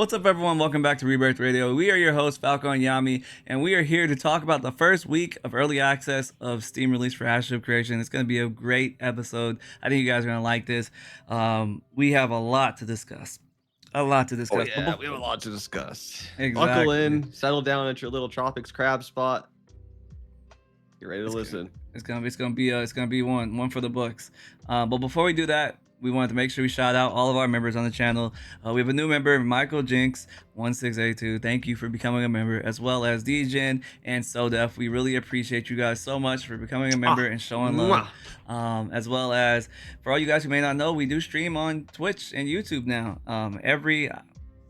What's up, everyone? Welcome back to Rebirth Radio. We are your hosts, Falco and Yommi, and we are here to talk about the first week of early access of Steam release for Ashes Creation. It's going to be a great episode. I think you guys are going to like this. We have a lot to discuss. A lot to discuss. We have a lot to discuss. Exactly. Buckle in, settle down at your little tropics crab spot. Get ready to listen. It's gonna be one for the books. But before we do that, we wanted to make sure we shout out all of our members on the channel. We have a new member, Michael Jinx 1682. Thank you for becoming a member, as well as DJin and SoDef. We really appreciate you guys so much for becoming a member and showing love. As well as for all you guys who may not know, we do stream on Twitch and YouTube now. Every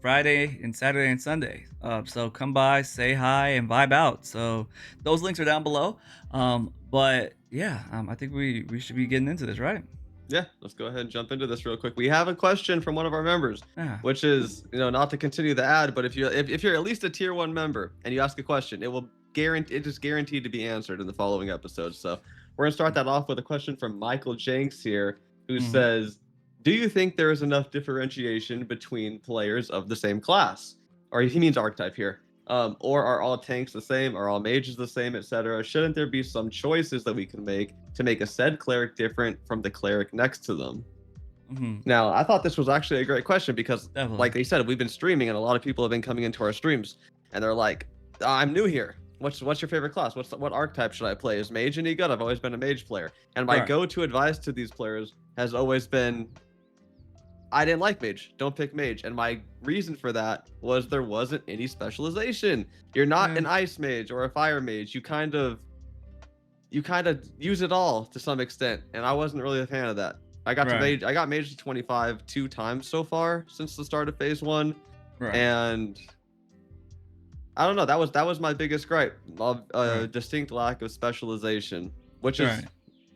Friday and Saturday and Sunday. So come by, say hi, and vibe out. So those links are down below. But yeah, I think we should be getting into this, right? Yeah, let's go ahead and jump into this real quick. We have a question from one of our members, which is, not to continue the ad, but if you're at least a tier 1 member and you ask a question, it is guaranteed to be answered in the following episodes. So we're gonna start that off with a question from Michael Jenks here, who says, do you think there is enough differentiation between players of the same class? Or he means archetype here. Or are all tanks the same? Are all mages the same, etc.? Shouldn't there be some choices that we can make to make a said cleric different from the cleric next to them? Now, I thought this was actually a great question because, like they said, we've been streaming and a lot of people have been coming into our streams and they're like, I'm new here. What's your favorite class? What archetype should I play? Is mage any good? I've always been a mage player. And my go-to advice to these players has always been, I didn't like mage. Don't pick mage. And my reason for that was there wasn't any specialization. You're not an ice mage or a fire mage. You kind of use it all to some extent. And I wasn't really a fan of that. I got mage to 25 2 times so far since the start of phase 1. And I don't know. That was my biggest gripe. Distinct lack of specialization, which is,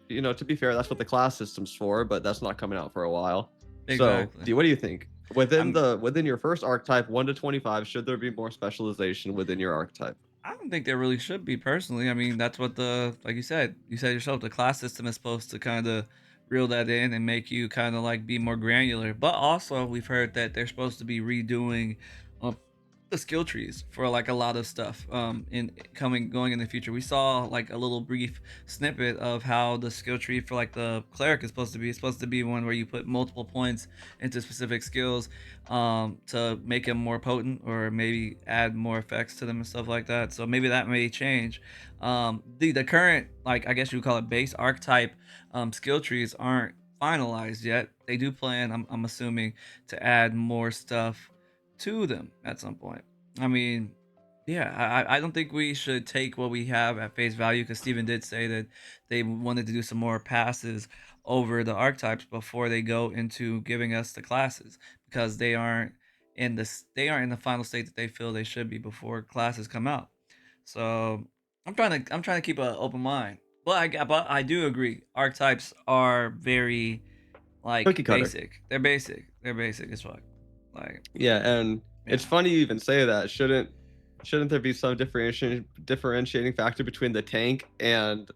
to be fair, that's what the class system's for, but that's not coming out for a while. Exactly. So, what do you think? Within your first archetype, 1 to 25, should there be more specialization within your archetype? I don't think there really should be, personally. I mean, that's what like you said yourself, the class system is supposed to kind of reel that in and make you kind of like be more granular. But also, we've heard that they're supposed to be redoing the skill trees for like a lot of stuff going in the future. We saw like a little brief snippet of how the skill tree for like the cleric is supposed to be. It's supposed to be one where you put multiple points into specific skills to make them more potent, or maybe add more effects to them and stuff like that. So maybe that may change. The current, like, I guess you would call it base archetype skill trees aren't finalized yet. They do plan, I'm assuming, to add more stuff to them at some point. I mean, yeah, I don't think we should take what we have at face value, because Steven did say that they wanted to do some more passes over the archetypes before they go into giving us the classes, because they aren't in the final state that they feel they should be before classes come out. So I'm trying to keep an open mind, but I do agree, archetypes are very like basic. They're basic as fuck. Like, and it's funny you even say that. Shouldn't there be some differentiating factor between the tank and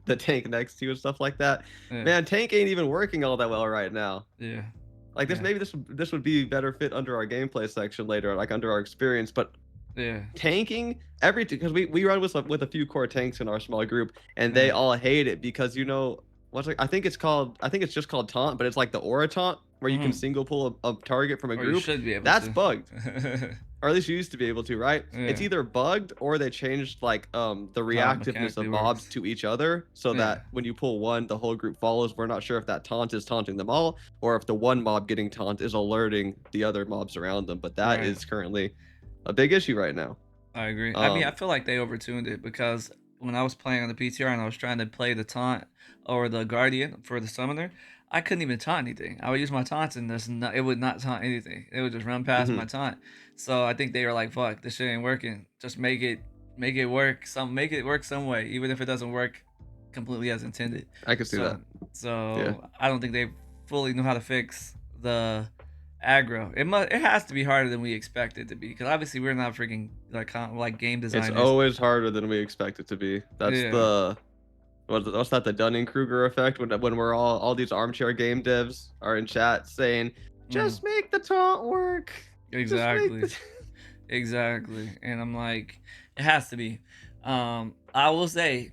the tank next to you and stuff like that? Man, tank ain't even working all that well right now. Like maybe this would be better fit under our gameplay section later, like under our experience. But tanking, because we run with a few core tanks in our small group, and they all hate it because I think it's just called taunt, but it's like the aura taunt, where you can single pull a target from a group. You should be able That's to. Bugged. Or at least you used to be able to, right? It's either bugged or they changed like the reactiveness of mobs to each other, so that when you pull one, the whole group follows. We're not sure if that taunt is taunting them all, or if the one mob getting taunt is alerting the other mobs around them. But that is currently a big issue right now. I agree. I mean, I feel like they overtuned it, because when I was playing on the PTR and I was trying to play the taunt or the guardian for the summoner, I couldn't even taunt anything. I would use my taunts and it would not taunt anything. It would just run past my taunt. So I think they were like, fuck, this shit ain't working. Just make it work some way, even if it doesn't work completely as intended. I can see that. So I don't think they fully know how to fix the aggro. It has to be harder than we expect it to be, because obviously we're not freaking like game designers. It's always harder than we expect it to be. That's what's that, the Dunning-Kruger effect, when we're all these armchair game devs are in chat saying, just make the taunt work. Exactly. Exactly. And I'm like, it has to be. I will say,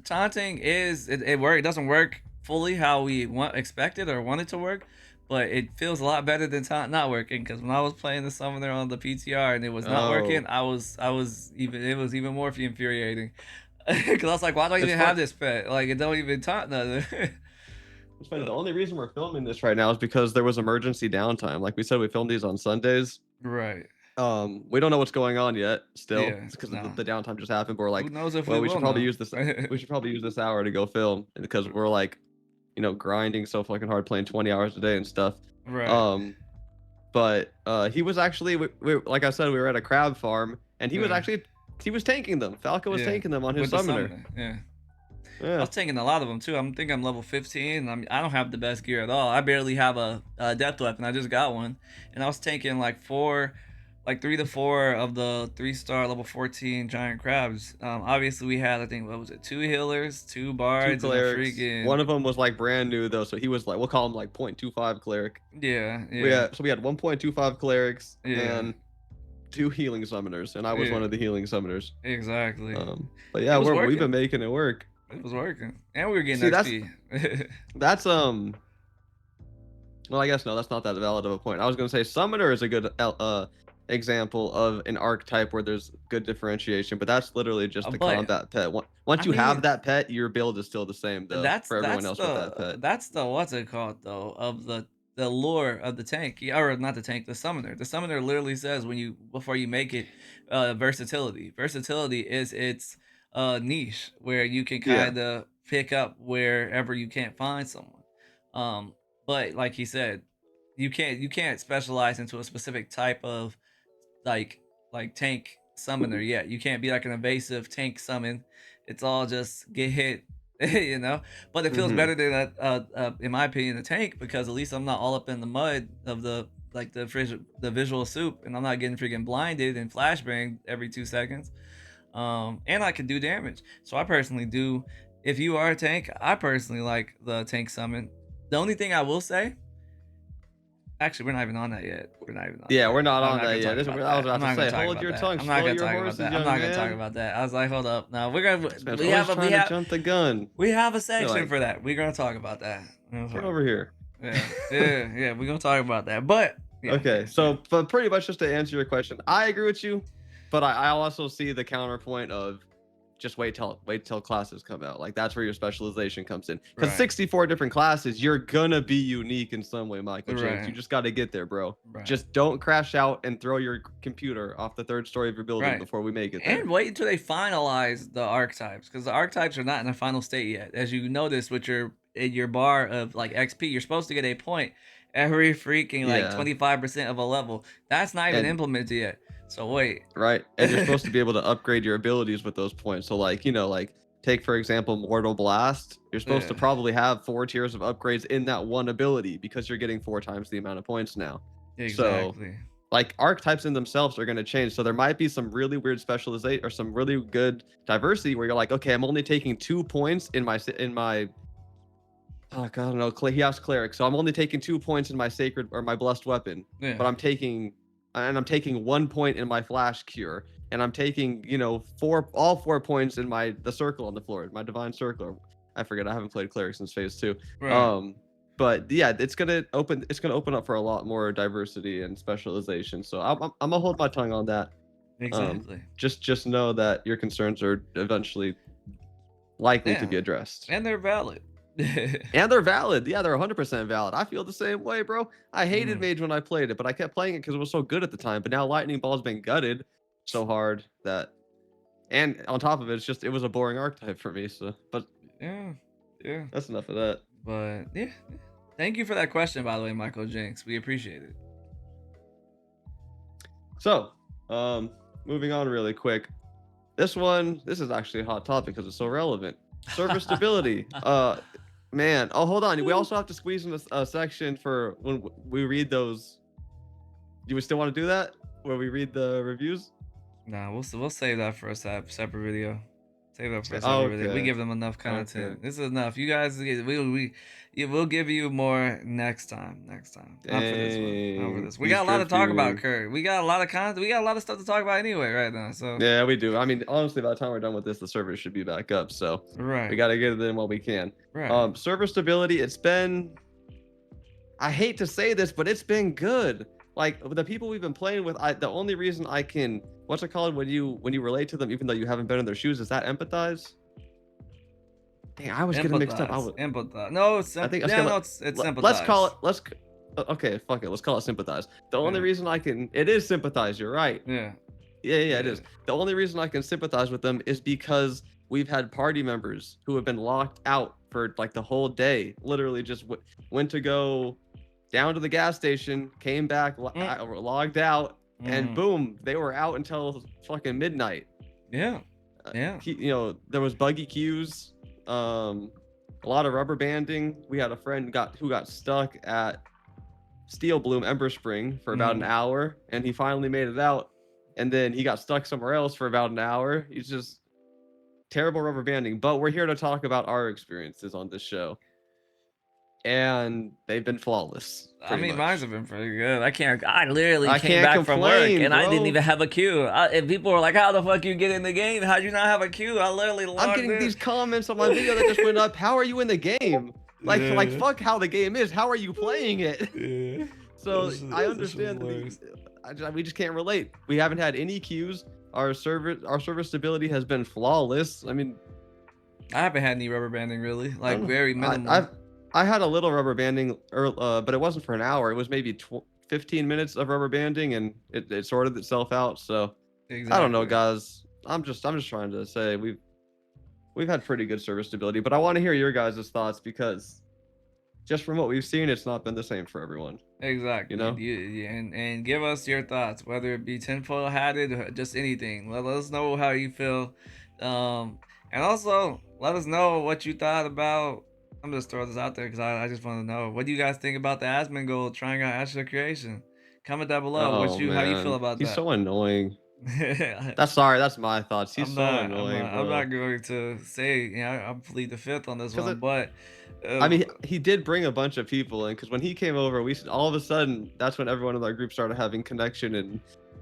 taunting it work. It doesn't work fully how we expected or wanted to work, but it feels a lot better than taunt not working. Because when I was playing the summoner on the PTR and it was not working, Oh, I was even it was even more infuriating. Because I was like, why do I it's even fun. have this pet? Like it don't even taunt nothing. It's funny. The only reason we're filming this right now is because there was emergency downtime. Like we said, we filmed these on Sundays. Right. We don't know what's going on yet. Still, Yeah. it's because No. the downtime just happened. But we're Who like, knows if we well, we should will probably know? use this. We should probably use this hour to go film because we're like, grinding so fucking hard, playing 20 hours a day and stuff. Right. Um, but he was actually, like I said, we were at a crab farm, and Yeah. he was tanking them. Falco was Yeah. tanking them on his With the summoner. summoner. Yeah. I Yeah. was taking a lot of them too. I'm thinking I'm level 15. I don't have the best gear at all. I barely have a depth weapon. I just got one, and I was taking like 3 to 4 of the 3-star level 14 giant crabs. Obviously we had, I think, what was it, 2 healers, 2 bards, Two and a clerics. freaking One of them was like brand new though, so he was like, we'll call him like 0.25 cleric. yeah, yeah, So we had 1.25 clerics yeah, and 2 healing summoners, and I was one yeah. of the healing summoners. Exactly. But It yeah, was we've been working. making it work. It was working, and we were getting See, XP. that's well, I guess no, that's not that valid of a point. I was gonna say summoner is a good example of an archetype where there's good differentiation, but that's literally just a But combat pet. Once I you have mean, that pet, your build is still the same though That's for everyone that's else with that pet. that's the what's it called though of the lore of the tank. Or not the tank, the summoner. The summoner literally says when you before you make it, versatility. Versatility is its niche where you can Yeah. kind of pick up wherever you can't find someone. Um, but like he said, you can't specialize into a specific type of like tank summoner yet. You can't be like an evasive tank summon. It's all just get hit, you know. But it feels Mm-hmm. better than that, in my opinion, the tank, because at least I'm not all up in the mud of the visual soup, and I'm not getting freaking blinded and flashbang every 2 seconds. And I can do damage. So I personally do. If you are a tank, I personally like the tank summon. The only thing I will say, actually, we're not even on that yet. We're not even on Yeah, that we're yet. not I'm on not that gonna yet. talk about I was that. about I'm to not gonna say, talk hold about your that. tongue, I'm not slow gonna your talk about horses, that. I'm young not gonna talk man. about that. I was like, hold up. No, we're gonna This man's always trying to jump the gun. we have a You're section like, for that. We're gonna talk about that. get over here. Yeah, yeah. We're gonna talk about that. But yeah, Okay, so but pretty much just to answer your question, I agree with you, but I also see the counterpoint of just wait till classes come out. Like that's where your specialization comes in. Because right, 64 different classes, you're gonna be unique in some way, Michael James. You right, just got to get there, bro. right, Just don't crash out and throw your computer off the 3rd story of your building right. before we make it there. And wait until they finalize the archetypes, because the archetypes are not in the final state yet. As you notice with your bar of like XP, you're supposed to get a point every freaking like Yeah, 25% of a level. That's not even and implemented yet. So wait. right, and you're supposed to be able to upgrade your abilities with those points. So like like take for example Mortal Blast. You're supposed to Yeah, probably have 4 tiers of upgrades in that one ability because you're getting 4 times the amount of points now. So exactly. like archetypes in themselves are going to change. So there might be some really weird specialization or some really good diversity where you're like, okay, I'm only taking 2 points in my oh god, I don't know, he has cleric, so I'm only taking 2 points in my sacred or my blessed weapon, Yeah, but I'm taking 1 point in my flash cure, and I'm taking all 4 points in the circle on the floor, my divine circle. I forget, I haven't played cleric since phase 2. right. But yeah, it's gonna open up for a lot more diversity and specialization. So I'm gonna hold my tongue on that. Exactly. Just know that your concerns are eventually likely to Yeah, be addressed. and they're valid. And they're valid. Yeah, they're 100% valid. I feel the same way, bro. I hated Mm. Mage when I played it, but I kept playing it because it was so good at the time. But now Lightning Ball's been gutted so hard that, and on top of it, it was a boring archetype for me. So, but Yeah, yeah. that's enough of that. But yeah, thank you for that question, by the way, Michael Jinx. We appreciate it. So, moving on really quick. This is actually a hot topic because it's so relevant. Server stability. Man. Oh, hold on. We also have to squeeze in a section for when we read those. You would still want to do that? Where we read the reviews? Nah, we'll save that for a separate video. Save it up for Okay. We give them enough content. This is enough. You guys, we'll give you more next time. Not for this one. Not for this. We got a lot to talk about, Kurt. We got a lot of content. We got a lot of stuff to talk about anyway right now. So yeah, we do. I mean, honestly, by the time we're done with this, the server should be back up. So we got to get it in while we can. Right. Server stability. It's been. I hate to say this, but it's been good. Like the people we've been playing with, the only reason I can, what's it called when you relate to them, even though you haven't been in their shoes, is that empathize? Dang, I was getting mixed up. Empathize. No, it's sympathize. Let's call it. Okay, fuck it. Let's call it sympathize. The only reason I can, it is sympathize. You're right. Yeah, it is. The only reason I can sympathize with them is because we've had party members who have been locked out for like the whole day. Literally, just went to go down to the gas station, came back, logged out, and boom, they were out until fucking midnight. Yeah. There was buggy queues, a lot of rubber banding. We had a friend who got stuck at Steel Bloom Ember Spring for about an hour, and he finally made it out. And then he got stuck somewhere else for about an hour. He's just terrible rubber banding. But we're here to talk about our experiences on this show. And they've been flawless. I mean, mine have been pretty good. I literally came back from work and I didn't even have a queue. And people were like, "How the fuck you get in the game? How'd you not have a queue?" I literally logged in. I'm getting these comments on my video that just went up. How are you in the game? Like fuck how the game is. How are you playing it? Yeah. So I understand that we just can't relate. We haven't had any queues. Our server stability has been flawless. I mean, I haven't had any rubber banding really. Like very minimal. I had a little rubber banding, but it wasn't for an hour. It was maybe 15 minutes of rubber banding, and it sorted itself out. So I don't know, guys. I'm just trying to say we've had pretty good server stability, but I want to hear your guys' thoughts because just from what we've seen, it's not been the same for everyone. Exactly. And give us your thoughts, whether it be tinfoil hatted or just anything. Let us know how you feel, and also let us know what you thought about. I'm just throwing this out there because I just want to know, what do you guys think about the Asmongold goal trying out Astral Creation? Comment down below how you feel about that. He's so annoying. That's my thoughts. He's annoying. I'm not going to say I'll plead the fifth on this one, but I mean, he did bring a bunch of people in because when he came over, we all of a sudden that's when everyone in our group started having connection and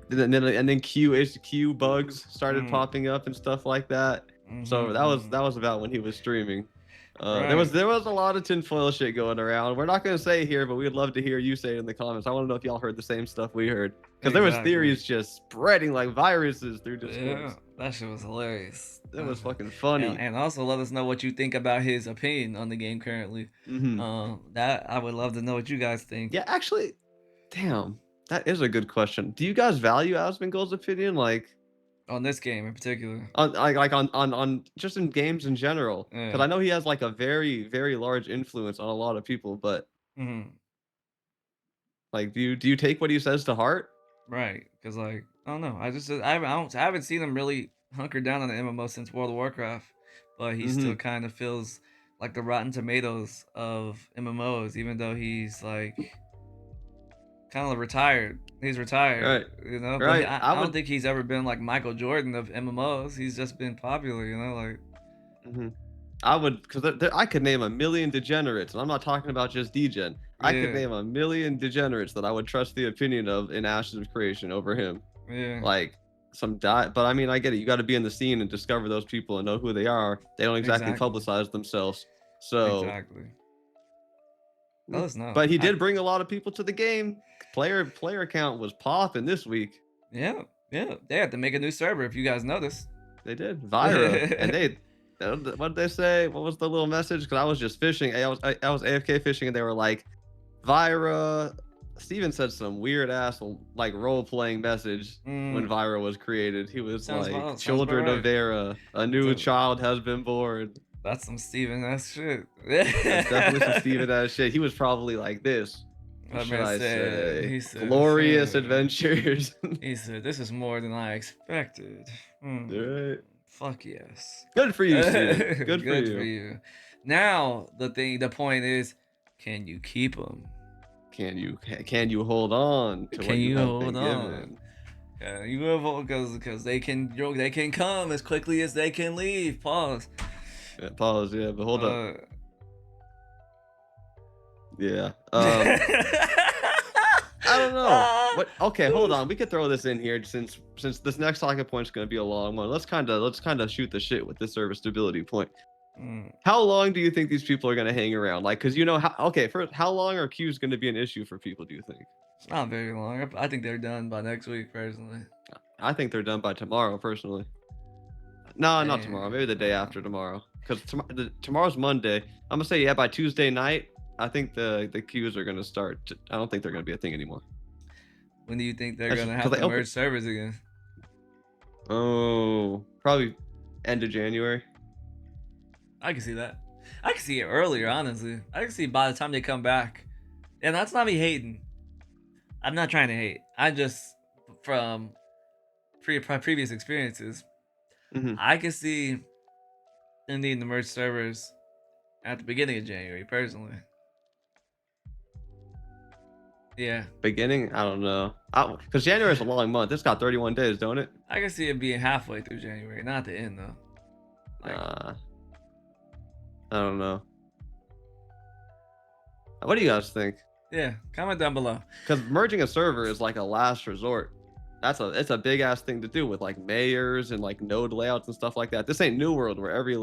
then Q bugs started popping up and stuff like that. So that was about when he was streaming. There was a lot of tinfoil shit going around. We're not going to say here, but we'd love to hear you say it in the comments. I want to know if y'all heard the same stuff we heard, because there was theories just spreading like viruses through Discord. Yeah, that shit was hilarious. It was fucking funny. And also let us know what you think about his opinion on the game currently. That I would love to know what you guys think. Yeah, actually, damn, that is a good question. Do you guys value Asmongold's opinion, like? On this game in particular, on just in games in general, because I know he has like a very, very large influence on a lot of people, but like, do you take what he says to heart? Right, because like I don't know, I haven't seen him really hunker down on the MMO since World of Warcraft, but he still kind of feels like the Rotten Tomatoes of MMOs, even though he's like kind of retired. He's retired, right? But I don't think he's ever been like Michael Jordan of MMOs. He's just been popular, like. I would, because I could name a million degenerates, and I'm not talking about just degen. I could name a million degenerates that I would trust the opinion of in Ashes of Creation over him. Yeah. Like but I mean, I get it. You got to be in the scene and discover those people and know who they are. They don't exactly publicize themselves. So. Exactly. Let us know. But he did bring a lot of people to the game. Player count was popping this week. Yeah. They had to make a new server, if you guys noticed. They did. Vira. And what did they say? What was the little message? Because I was just fishing. I was AFK fishing, and they were like, Vira. Steven said some weird ass like role playing message when Vira was created. He was like, "Children of Vera, a new child has been born." That's some Steven ass shit. That's definitely some Steven ass shit. He was probably like this. What should I say? He said, glorious adventures. He said, "This is more than I expected." Right. Fuck yes. Good for you, Steven. Good for you. Now the point is, can you keep them? Can you hold on to what you have been given? Yeah, you will because they can come as quickly as they can leave. Pause. Yeah, pause. Yeah, but hold up. Yeah. I don't know. What? Okay, hold on. We could throw this in here since this next talking point is going to be a long one. Let's kind of shoot the shit with this serviceability point. How long do you think these people are going to hang around? Like, because first, how long are queues going to be an issue for people? Do you think? It's not very long. I think they're done by next week, personally. I think they're done by tomorrow, personally. No, not tomorrow. Maybe the day after tomorrow. Because tomorrow's Monday. I'm gonna say by Tuesday night. I think the queues are gonna start. I don't think they're gonna be a thing anymore. When do you think they're gonna have to merge servers again? Oh, probably end of January. I can see that. I can see it earlier, honestly. I can see by the time they come back. And that's not me hating. I'm not trying to hate. I just, from previous experiences, I can see them needing to merge servers at the beginning of January, personally. Yeah. Beginning? I don't know. Because January is a long month. It's got 31 days, don't it? I can see it being halfway through January, not the end, though. I don't know. What do you guys think? Yeah, comment down below. Because merging a server is like a last resort. It's a big ass thing to do with like mayors and like node layouts and stuff like that. This ain't New World where every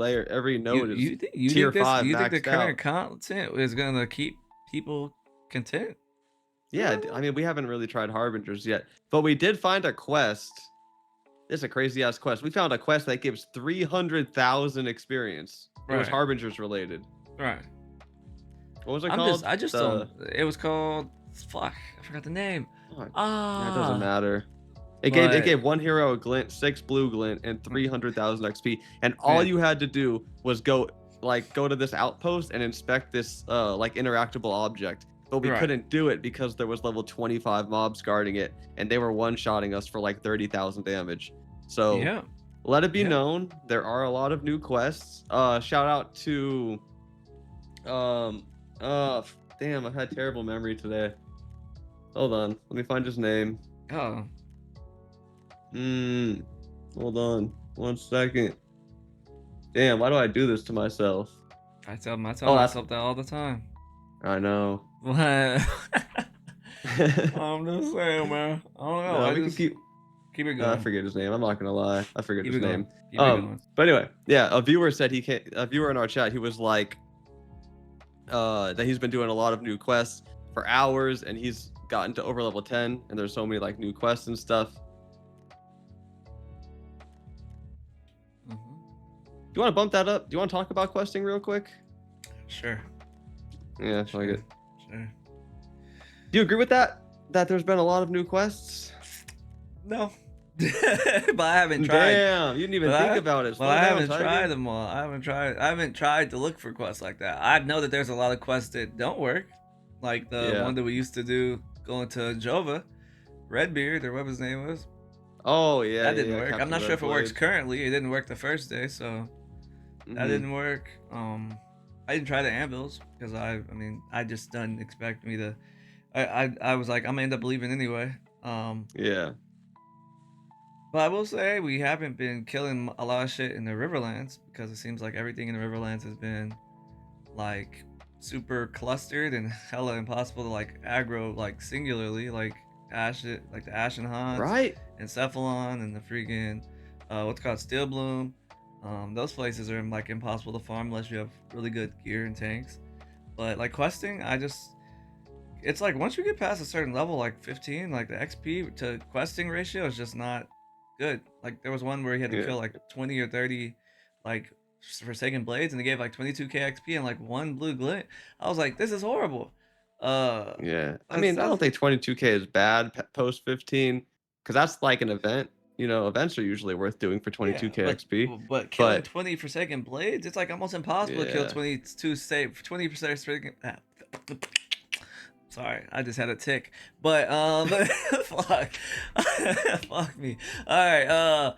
node is tier 5 maxed out. You think the current content is gonna keep people content? Yeah, I mean, we haven't really tried Harbingers yet, but we did find a quest. It's a crazy ass quest. We found a quest that gives 300,000 experience. It was Harbingers related. Right. What was it called? It was called. Fuck, I forgot the name. It doesn't matter. It gave one hero a glint, 6 blue glint, and 300,000 XP. And all you had to do was go to this outpost and inspect this interactable object. But we couldn't do it because there was level 25 mobs guarding it, and they were one-shotting us for like 30,000 damage. So let it be known, there are a lot of new quests. Shout out to damn, I've had terrible memory today. Hold on, let me find his name. Oh. Hold on, 1 second. Damn, why do I do this to myself? I tell myself that all the time. I know. What? I'm just saying, man. I don't know. No, we can keep it going. I forget his name. I'm not gonna lie. I forget his name. But anyway, yeah. A viewer said a viewer in our chat. He was like, that he's been doing a lot of new quests for hours, and he's gotten to over level 10, and there's so many like new quests and stuff. Do you want to bump that up? Do you want to talk about questing real quick? Sure. Yeah, I like it. Sure. Do you agree with that? That there's been a lot of new quests? No. But I haven't tried. Damn, you didn't even think about it. Well, I haven't tried them all. I haven't tried to look for quests like that. I know that there's a lot of quests that don't work. Like the one that we used to do going to Jova, Redbeard, or what his name was. Oh, yeah. That didn't work. I'm not sure if it works currently. It didn't work the first day, so that didn't work. I didn't try the anvils because I just didn't expect me to. I was like, I'm gonna end up leaving anyway. Yeah. But I will say we haven't been killing a lot of shit in the Riverlands because it seems like everything in the Riverlands has been like super clustered and hella impossible to like aggro like singularly, like the Ashen Hans, and Cephalon and the freaking what's called Steel Bloom. Those places are like impossible to farm unless you have really good gear and tanks. But like questing, it's like once you get past a certain level, like 15, like the XP to questing ratio is just not good. Like there was one where he had to kill like 20 or 30 like Forsaken Blades, and they gave like 22k XP and like 1 blue glint. I was like, this is horrible. I mean, I don't think 22k is bad post 15 because that's like an event. You know, events are usually worth doing for 22k XP. But killing 20 Forsaken Blades, it's like almost impossible to kill 22 save 20%. Sorry, I just had a tick. But fuck, fuck me. All right,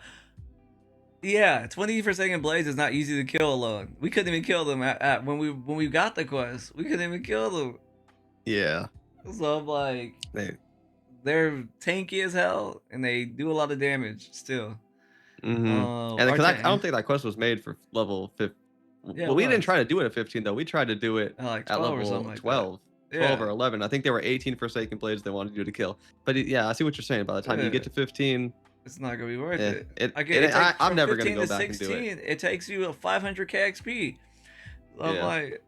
yeah, 20 Forsaken Blades is not easy to kill alone. We couldn't even kill them at when we got the quest. We couldn't even kill them. Yeah. So I'm like, they're tanky as hell and they do a lot of damage still. And because I don't think that quest was made for level 15. Yeah, well, we didn't try to do it at 15 though. We tried to do it like at 12 or level something like 12. that. 12 Yeah. or 11. I think there were 18 Forsaken Blades they wanted you to kill. But yeah, I see what you're saying. By the time you get to 15, it's not gonna be worth it. I'm never gonna go back and do it. It takes you a 500k XP. I'm like,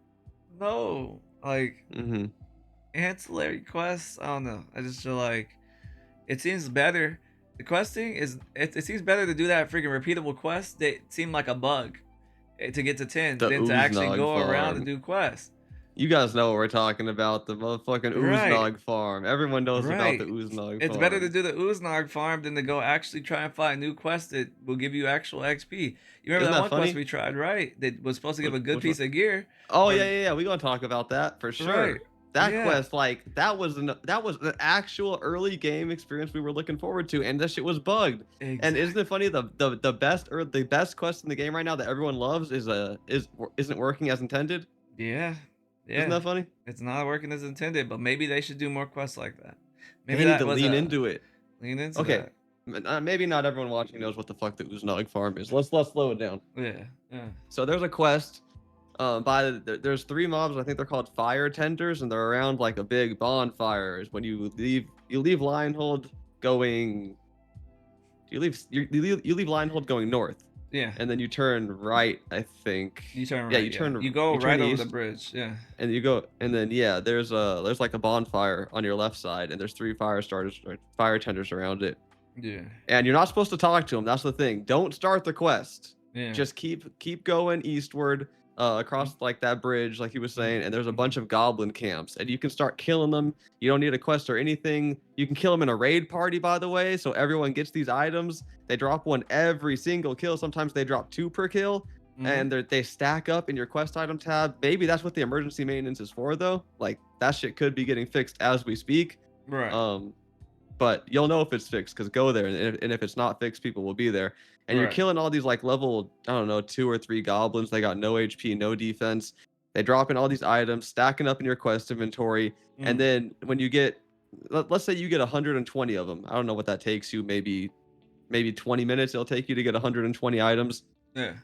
no, like ancillary quests. I don't know. I just feel like it seems better. The questing is it seems better to do that freaking repeatable quest that seem like a bug to get to 10 than to actually go around and do quests. You guys know what we're talking about, the motherfucking Ooznog farm. Everyone knows about the Ooznog farm. It's better to do the Ooznog farm than to go actually try and find new quests that will give you actual XP. You remember that one quest we tried, right? That was supposed to give a good piece of gear. Oh, yeah. We're going to talk about that for sure. That quest, like, that was an actual early game experience we were looking forward to, and that shit was bugged. Exactly. And isn't it funny, the best quest in the game right now that everyone loves isn't working as intended? Yeah. Isn't that funny? It's not working as intended, but maybe they should do more quests like that. Maybe they need to lean into it. Lean into that. Maybe not everyone watching knows what the fuck the Ooznog farm is. Let's slow it down. Yeah. So there's a quest. There's 3 mobs. I think they're called fire tenders, and they're around like a big bonfire. When you leave Lionhold going. You leave Lionhold going north. Yeah. And then you turn right, I think. You turn right. Yeah, you turn. You go right over the bridge. Yeah. And you go, and then there's like a bonfire on your left side, and there's 3 fire tenders around it. Yeah. And you're not supposed to talk to them. That's the thing. Don't start the quest. Yeah. Just keep going eastward, across like that bridge, like he was saying, and there's a bunch of goblin camps, and you can start killing them. You don't need a quest or anything. You can kill them in a raid party, by the way, so everyone gets these items. They drop 1 every single kill. Sometimes they drop 2 per kill, and they stack up in your quest item tab. Maybe that's what the emergency maintenance is for, though. Like, that shit could be getting fixed as we speak. Right. But you'll know if it's fixed, because go there, and if it's not fixed, people will be there. And you're killing all these like level, I don't know, 2 or 3 goblins. They got no HP, no defense. They drop in all these items, stacking up in your quest inventory. And then when you get, let's say you get 120 of them. I don't know what that takes you. Maybe 20 minutes it'll take you to get 120 items. Yeah.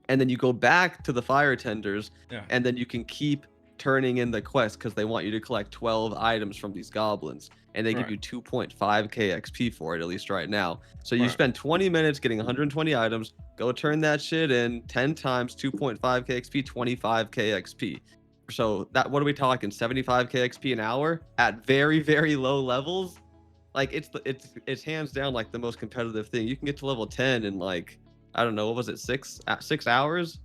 And then you go back to the fire tenders. Yeah. And then you can keep turning in the quest because they want you to collect 12 items from these goblins. And they give you 2.5k XP for it, at least right now. So you spend 20 minutes getting 120 items, go turn that shit in 10 times 2.5k XP, 25k XP. So that, what are we talking, 75k XP an hour at very, very low levels? Like, it's hands down like the most competitive thing. You can get to level 10 in like, I don't know, what was it, 6 hours?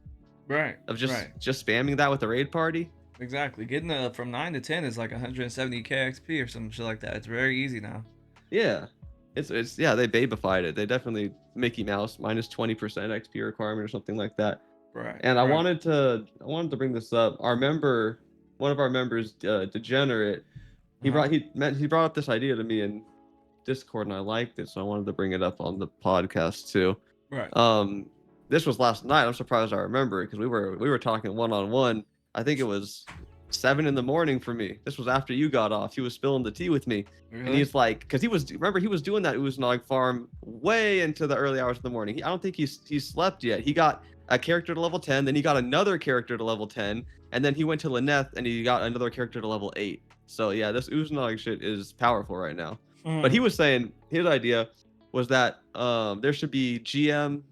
Right. Of just spamming that with the raid party? Exactly. Getting from 9 to 10 is like 170k XP or some shit like that. It's very easy now. Yeah. It's they babified it. They definitely Mickey Mouse minus 20% XP requirement or something like that. Right. And I wanted to bring this up. One of our members, Degenerate, he brought up this idea to me in Discord, and I liked it, so I wanted to bring it up on the podcast too. Right. This was last night. I'm surprised I remember it because we were talking one-on-one. I think it was 7 a.m. for me. This was after you got off. He was spilling the tea with me. Really? And he's like, because he was doing that Ooznog farm way into the early hours of the morning. I don't think he slept yet. He got a character to level 10, then he got another character to level 10, and then he went to Lyneth and he got another character to level 8. So yeah, this Ooznog shit is powerful right now. But he was saying his idea was that there should be GM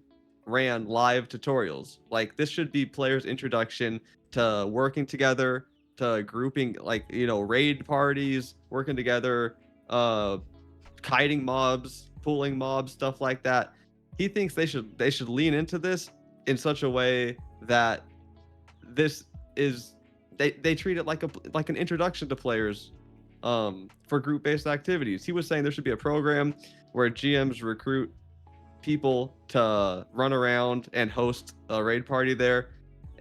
ran live tutorials. Like, this should be players' introduction to working together, to grouping, like, raid parties, working together, kiting mobs, pulling mobs, stuff like that. He thinks they should lean into this in such a way that this is they treat it like an introduction to players for group-based activities. He was saying there should be a program where GMs recruit people to run around and host a raid party there,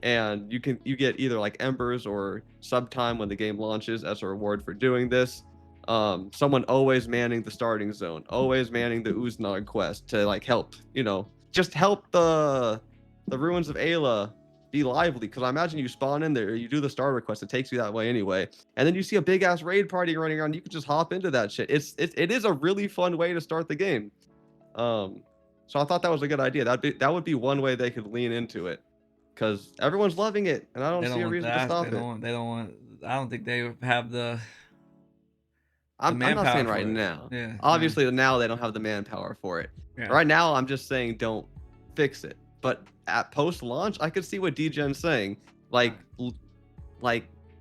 and you get either like embers or sub time when the game launches as a reward for doing this. Someone always manning the starting zone, always manning the Ooznog quest to like help, just help the ruins of Ayla be lively, because I imagine you spawn in there, you do the starter quest, it takes you that way anyway, and then you see a big ass raid party running around, you can just hop into that shit. It is a really fun way to start the game. So I thought that was a good idea. That would be one way they could lean into it, because everyone's loving it, and I don't see a reason to stop it. They don't want. I don't think they have the I'm not saying right for it. now. Yeah. Obviously, now they don't have the manpower for it. Yeah. Right now, I'm just saying don't fix it. But at post-launch, I could see what DGen's saying. Like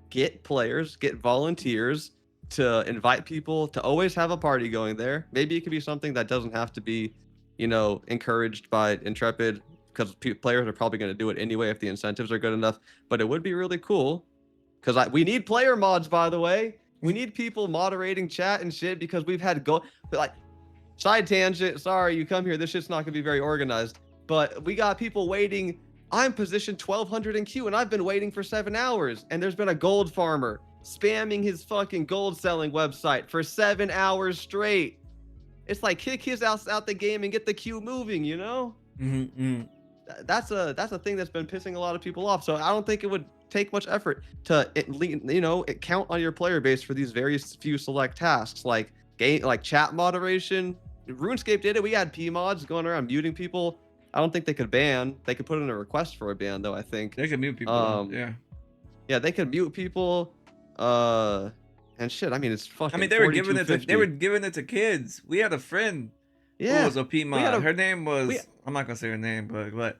get players, get volunteers to invite people, to always have a party going there. Maybe it could be something that doesn't have to be, you know, encouraged by Intrepid, because players are probably going to do it anyway if the incentives are good enough. But it would be really cool, because we need player mods, by the way. We need people moderating chat and shit, because we've had but like, side tangent, sorry, you come here, this shit's not gonna be very organized, but we got people waiting. I'm positioned 1200 in queue, and I've been waiting for 7 hours, and there's been a gold farmer spamming his fucking gold selling website for 7 hours straight. It's like, kick his ass out the game and get the queue moving, you know? Mm-hmm. That's a thing that's been pissing a lot of people off. So I don't think it would take much effort to count on your player base for these very few select tasks, like chat moderation. RuneScape did it. We had P mods going around muting people. I don't think they could ban. They could put in a request for a ban, though. I think they could mute people. Yeah, they could mute people. And shit. I mean, it's fucking. I mean, they were giving it to kids. We had a friend. Yeah, who was a P mod. Her name was. I'm not gonna say her name, but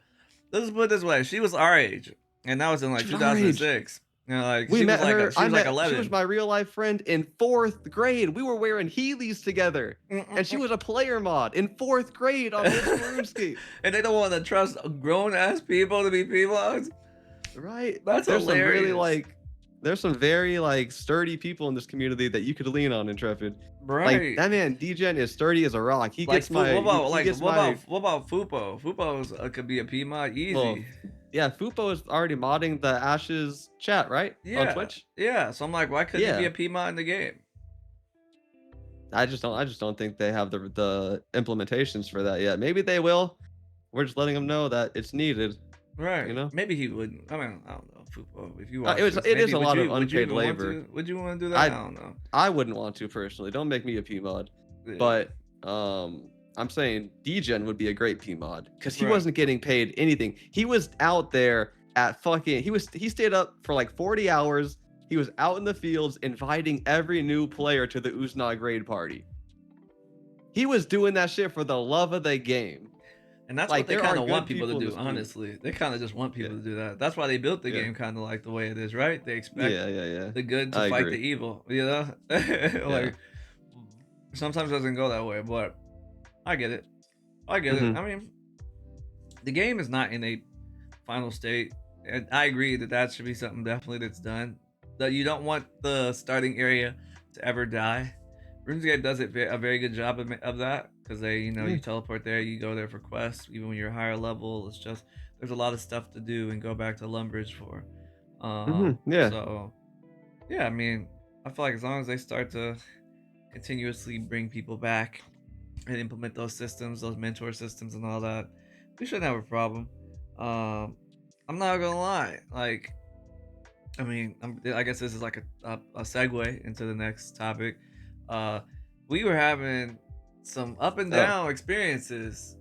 let's put it this way: she was our age, and that was in like 2006. You know, like we met her. She was like 11. She was my real life friend in 4th grade. We were wearing Heelys together, and she was a player mod in 4th grade on RuneScape. And they don't want to trust grown ass people to be P mods, right? That's hilarious. There's some very sturdy people in this community that you could lean on, Intrepid. Right. Like, that man DGen is sturdy as a rock. He gets what about Fupo? Fupo could be a P mod easy. Well, yeah, Fupo is already modding the Ashes chat, right? Yeah. On Twitch. Yeah. So I'm like, why couldn't it be a P mod in the game? I just don't think they have the implementations for that yet. Maybe they will. We're just letting them know that it's needed. Right. You know. Maybe he wouldn't. I mean, I don't know. Fupo, if you it is a lot of unpaid labor. Would you want to do that? I don't know. I wouldn't want to personally. Don't make me a P mod. Yeah. But I'm saying DGen would be a great P mod, because he wasn't getting paid anything. He was out there at he stayed up for like 40 hours. He was out in the fields inviting every new player to the Uznag raid party. He was doing that shit for the love of the game. And that's what they kind of want people to do, honestly. They kind of just want people to do that. That's why they built the game kind of like the way it is, right? They expect the good to fight the evil, you know? Like, sometimes it doesn't go that way, but I get it. I mean, the game is not in a final state, and I agree that should be something definitely that's done. That you don't want the starting area to ever die. RuneScape does a very good job of that, because they, you teleport there, you go there for quests, even when you're a higher level. It's just, there's a lot of stuff to do and go back to Lumbridge for. So, yeah, I mean, I feel like as long as they start to continuously bring people back and implement those systems, those mentor systems and all that, we shouldn't have a problem. I'm not gonna lie, like, I mean, I guess this is like a segue into the next topic. We were having some up and down experiences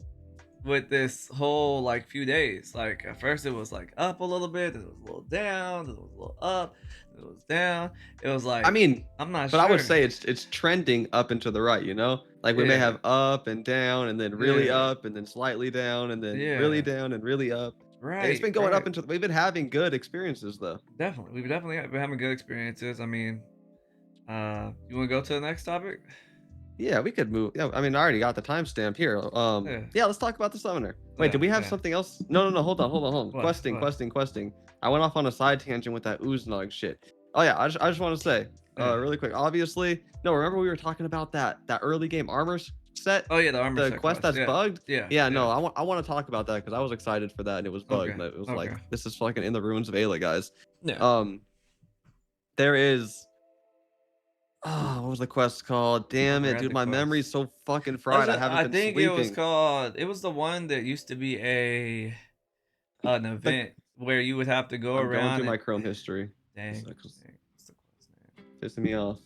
with this whole few days. Like, at first it was like up a little bit, then it was a little down, then it was a little up, then it was down. It was like, I mean, I'm not sure. But I would say it's trending up and to the right, you know? Like, we may have up and down, and then really up, and then slightly down, and then really down and really up. Right. It's been going up we've been having good experiences, though. Definitely. We've definitely been having good experiences. I mean, you want to go to the next topic? Yeah, we could move. Yeah, I mean, I already got the timestamp here. Yeah, let's talk about the summoner. Wait, did we have something else? No. Hold on. What? Questing. I went off on a side tangent with that Uznag shit. Oh yeah, I just want to say, really quick. Obviously, remember we were talking about that early game armor set? Oh yeah, the armor set. The quest that's bugged. Yeah. No, I want to talk about that, because I was excited for that, and it was bugged. And it was like, this is fucking in the ruins of Ayla, guys. Yeah. There is. Oh, what was the quest called? Damn it, dude! My memory's so fucking fried. I haven't been sleeping. It was the one that used to be an event. where you would have to go I'm going around through my and Chrome history. dang, What's dang, what's the quest name? pissing me off.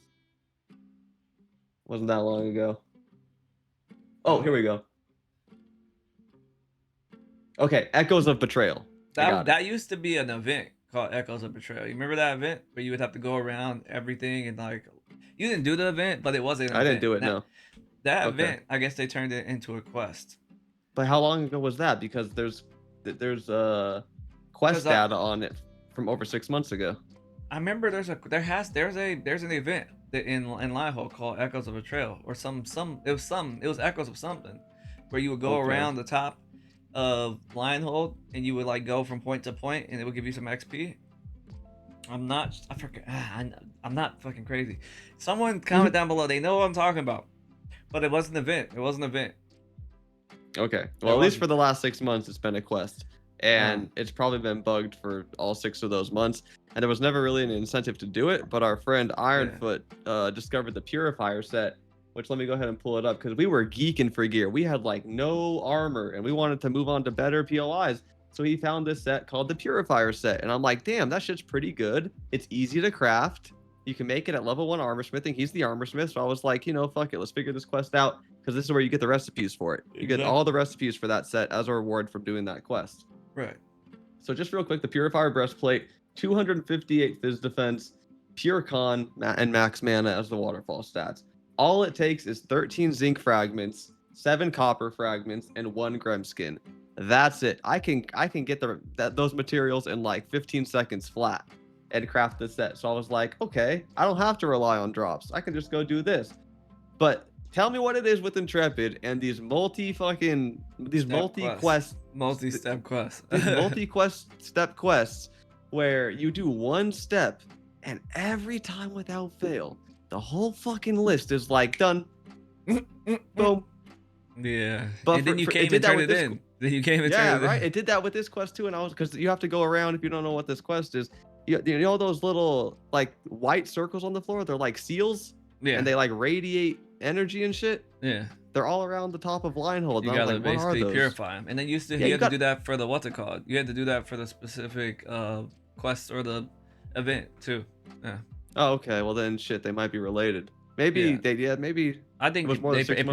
Wasn't that long ago. Oh, here Oh, we go. Okay, Echoes of Betrayal. I got it. that used to be an event called Echoes of Betrayal. You remember that event where you would have to go around everything and like you didn't do the event, but it was an I didn't event. do it, no. That Okay. event, I guess they turned it into a quest. But how long ago was that? Because there's quest data on it from over 6 months ago. I remember there's an event in Lionhold called Echoes of Betrayal or it was Echoes of something where you would go around the top of Lionhold and you would like go from point to point and it would give you some XP. I forget. I'm not fucking crazy. Someone comment down below. They know what I'm talking about. But it was an event. Okay. Well, at least for the last 6 months, it's been a quest. And it's probably been bugged for all 6 of those months. And there was never really an incentive to do it. But our friend Ironfoot discovered the Purifier set, which let me go ahead and pull it up because we were geeking for gear. We had like no armor and we wanted to move on to better POIs. So he found this set called the Purifier set. And I'm like, damn, that shit's pretty good. It's easy to craft. You can make it at level 1 armor smithing. He's the armor smith. So I was like, fuck it. Let's figure this quest out because this is where you get the recipes for it. You get all the recipes for that set as a reward from doing that quest. Right. So just real quick, the Purifier breastplate, 258 phys defense, pure con, and max mana as the waterfall stats. All it takes is 13 zinc fragments, 7 copper fragments, and 1 grem skin. That's it. I can get those materials in like 15 seconds flat and craft the set. So I was like, okay, I don't have to rely on drops. I can just go do this. But tell me what it is with Intrepid and these multi-step quests where you do one step and every time without fail, the whole fucking list is like done. Boom. Yeah. But then you came and turned it in. Then you came and turned it in. Yeah, right. It did that with this quest too, and because you have to go around if you don't know what this quest is. You know those little like white circles on the floor? They're like seals. Yeah. And they like radiate energy and shit. Yeah. They're all around the top of Linehold. You gotta basically purify them, and then you had to do that for the what's it called? You had to do that for the specific quest or the event too. Yeah. Oh, okay. Well then, shit, they might be related. Maybe maybe. I think it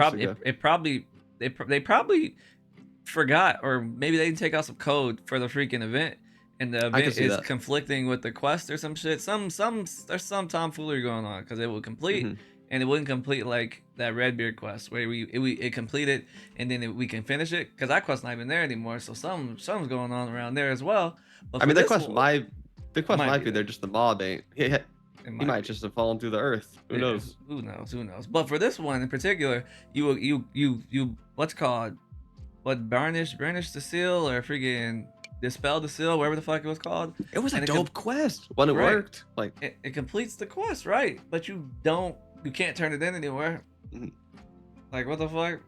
probably they probably forgot, or maybe they didn't take out some code for the freaking event, and the event is conflicting with the quest or some shit. There's some tomfoolery going on because it will complete. Mm-hmm. And it wouldn't complete like that Redbeard quest where it completed and then we can finish it because that quest's not even there anymore. So something's going on around there as well. But I mean, the quest might be there. Just the mob ain't. He might just have fallen through the earth. Who knows? Who knows? But for this one in particular, you what's called burnish the seal or freaking dispel the seal, whatever the fuck it was called. It was a dope quest when it worked. Like it completes the quest, right? But you can't turn it in anywhere. Like what the fuck?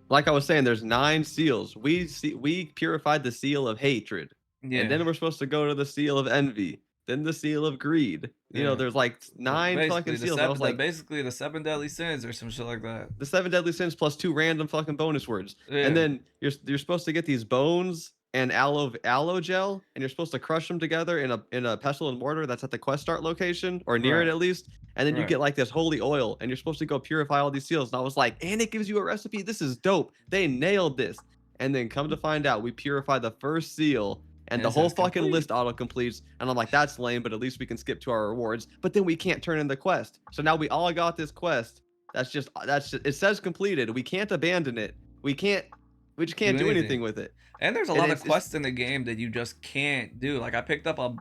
Like I was saying, there's 9 seals. We purified the seal of hatred, and then we're supposed to go to the seal of envy, then the seal of greed. You know, there's like 9 fucking seals. I was like, basically the 7 deadly sins or some shit like that. The 7 deadly sins plus 2 random fucking bonus words, and then you're supposed to get these bones and aloe gel, and you're supposed to crush them together in a pestle and mortar that's at the quest start location or near it at least, and then you get like this holy oil and you're supposed to go purify all these seals. And I was like, and it gives you a recipe. This is dope. They nailed this. And then come to find out, we purify the first seal and the whole fucking list auto completes, and I'm like, that's lame, but at least we can skip to our rewards. But then we can't turn in the quest, so now we all got this quest that's just it says completed. We can't abandon it. We just can't do anything with it. And there's a lot of quests in the game that you just can't do. Like I picked up a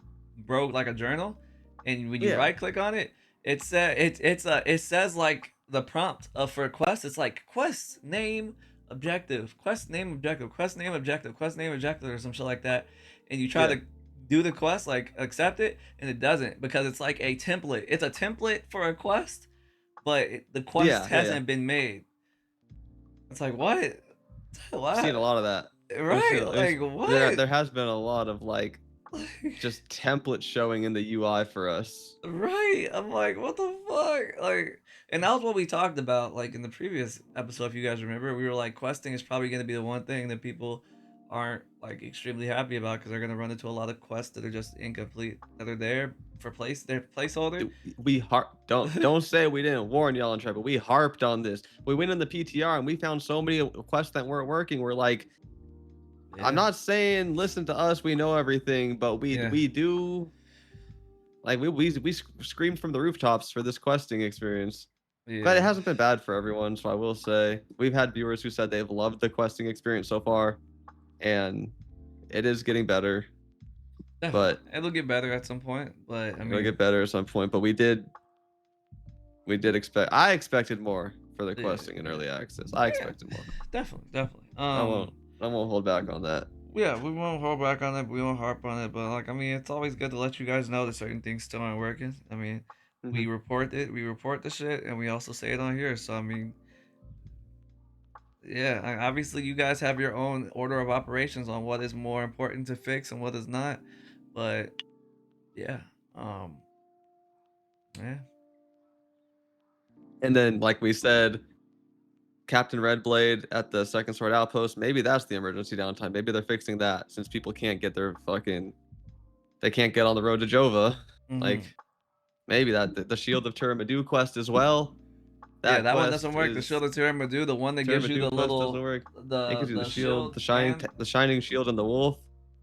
journal, and when you right click on it, it says like the prompt for a quest. It's like quest name objective, quest name objective, quest name objective, quest name objective, or some shit like that. And you try to do the quest, like accept it, and it doesn't because it's like a template. It's a template for a quest, but the quest hasn't been made. It's like what? I've seen a lot of that. Right, like what? There has been a lot of like just templates showing in the UI for us. Right, I'm like, what the fuck? Like, and that was what we talked about, like in the previous episode. If you guys remember, we were like, questing is probably going to be the one thing that people aren't like extremely happy about because they're gonna run into a lot of quests that are just incomplete, that are there for they're placeholder. We don't say we didn't warn y'all and try, but we harped on this. We went in the PTR and we found so many quests that weren't working. We're like, I'm Yeah, not saying listen to us, we know everything, but yeah, we do like we screamed from the rooftops for this questing experience. But it yeah. hasn't been bad for everyone, so I will say we've had viewers who said they've loved the questing experience so far, and it is getting better. Definitely, But it'll get better at some point. But I it'll mean, get better at some point. But we did expect. I expected more for the yeah, questing in yeah, early access. I yeah. expected more. Definitely, definitely. I won't. I won't hold back on that. Yeah, we won't hold back on it. We won't harp on it. But like, I mean, it's always good to let you guys know that certain things still aren't working. I mean, Hmm. we report it. We report the shit, and we also say it on here. So I mean, yeah, obviously you guys have your own order of operations on what is more important to fix and what is not. But yeah, um, yeah, And then, like we said, Captain Redblade at the Second Sword Outpost. Maybe that's the emergency downtime. Maybe they're fixing that since people can't get their fucking. They can't get on the road to Jova. Like mm-hmm. maybe that the Shield of Turamadu quest as well. Yeah, That that one doesn't quest work. The is shield of Tiramidu, the one that gives you Turamadu the quest doesn't little work. It gives you the the shield, shield and the shining shield, and the wolf,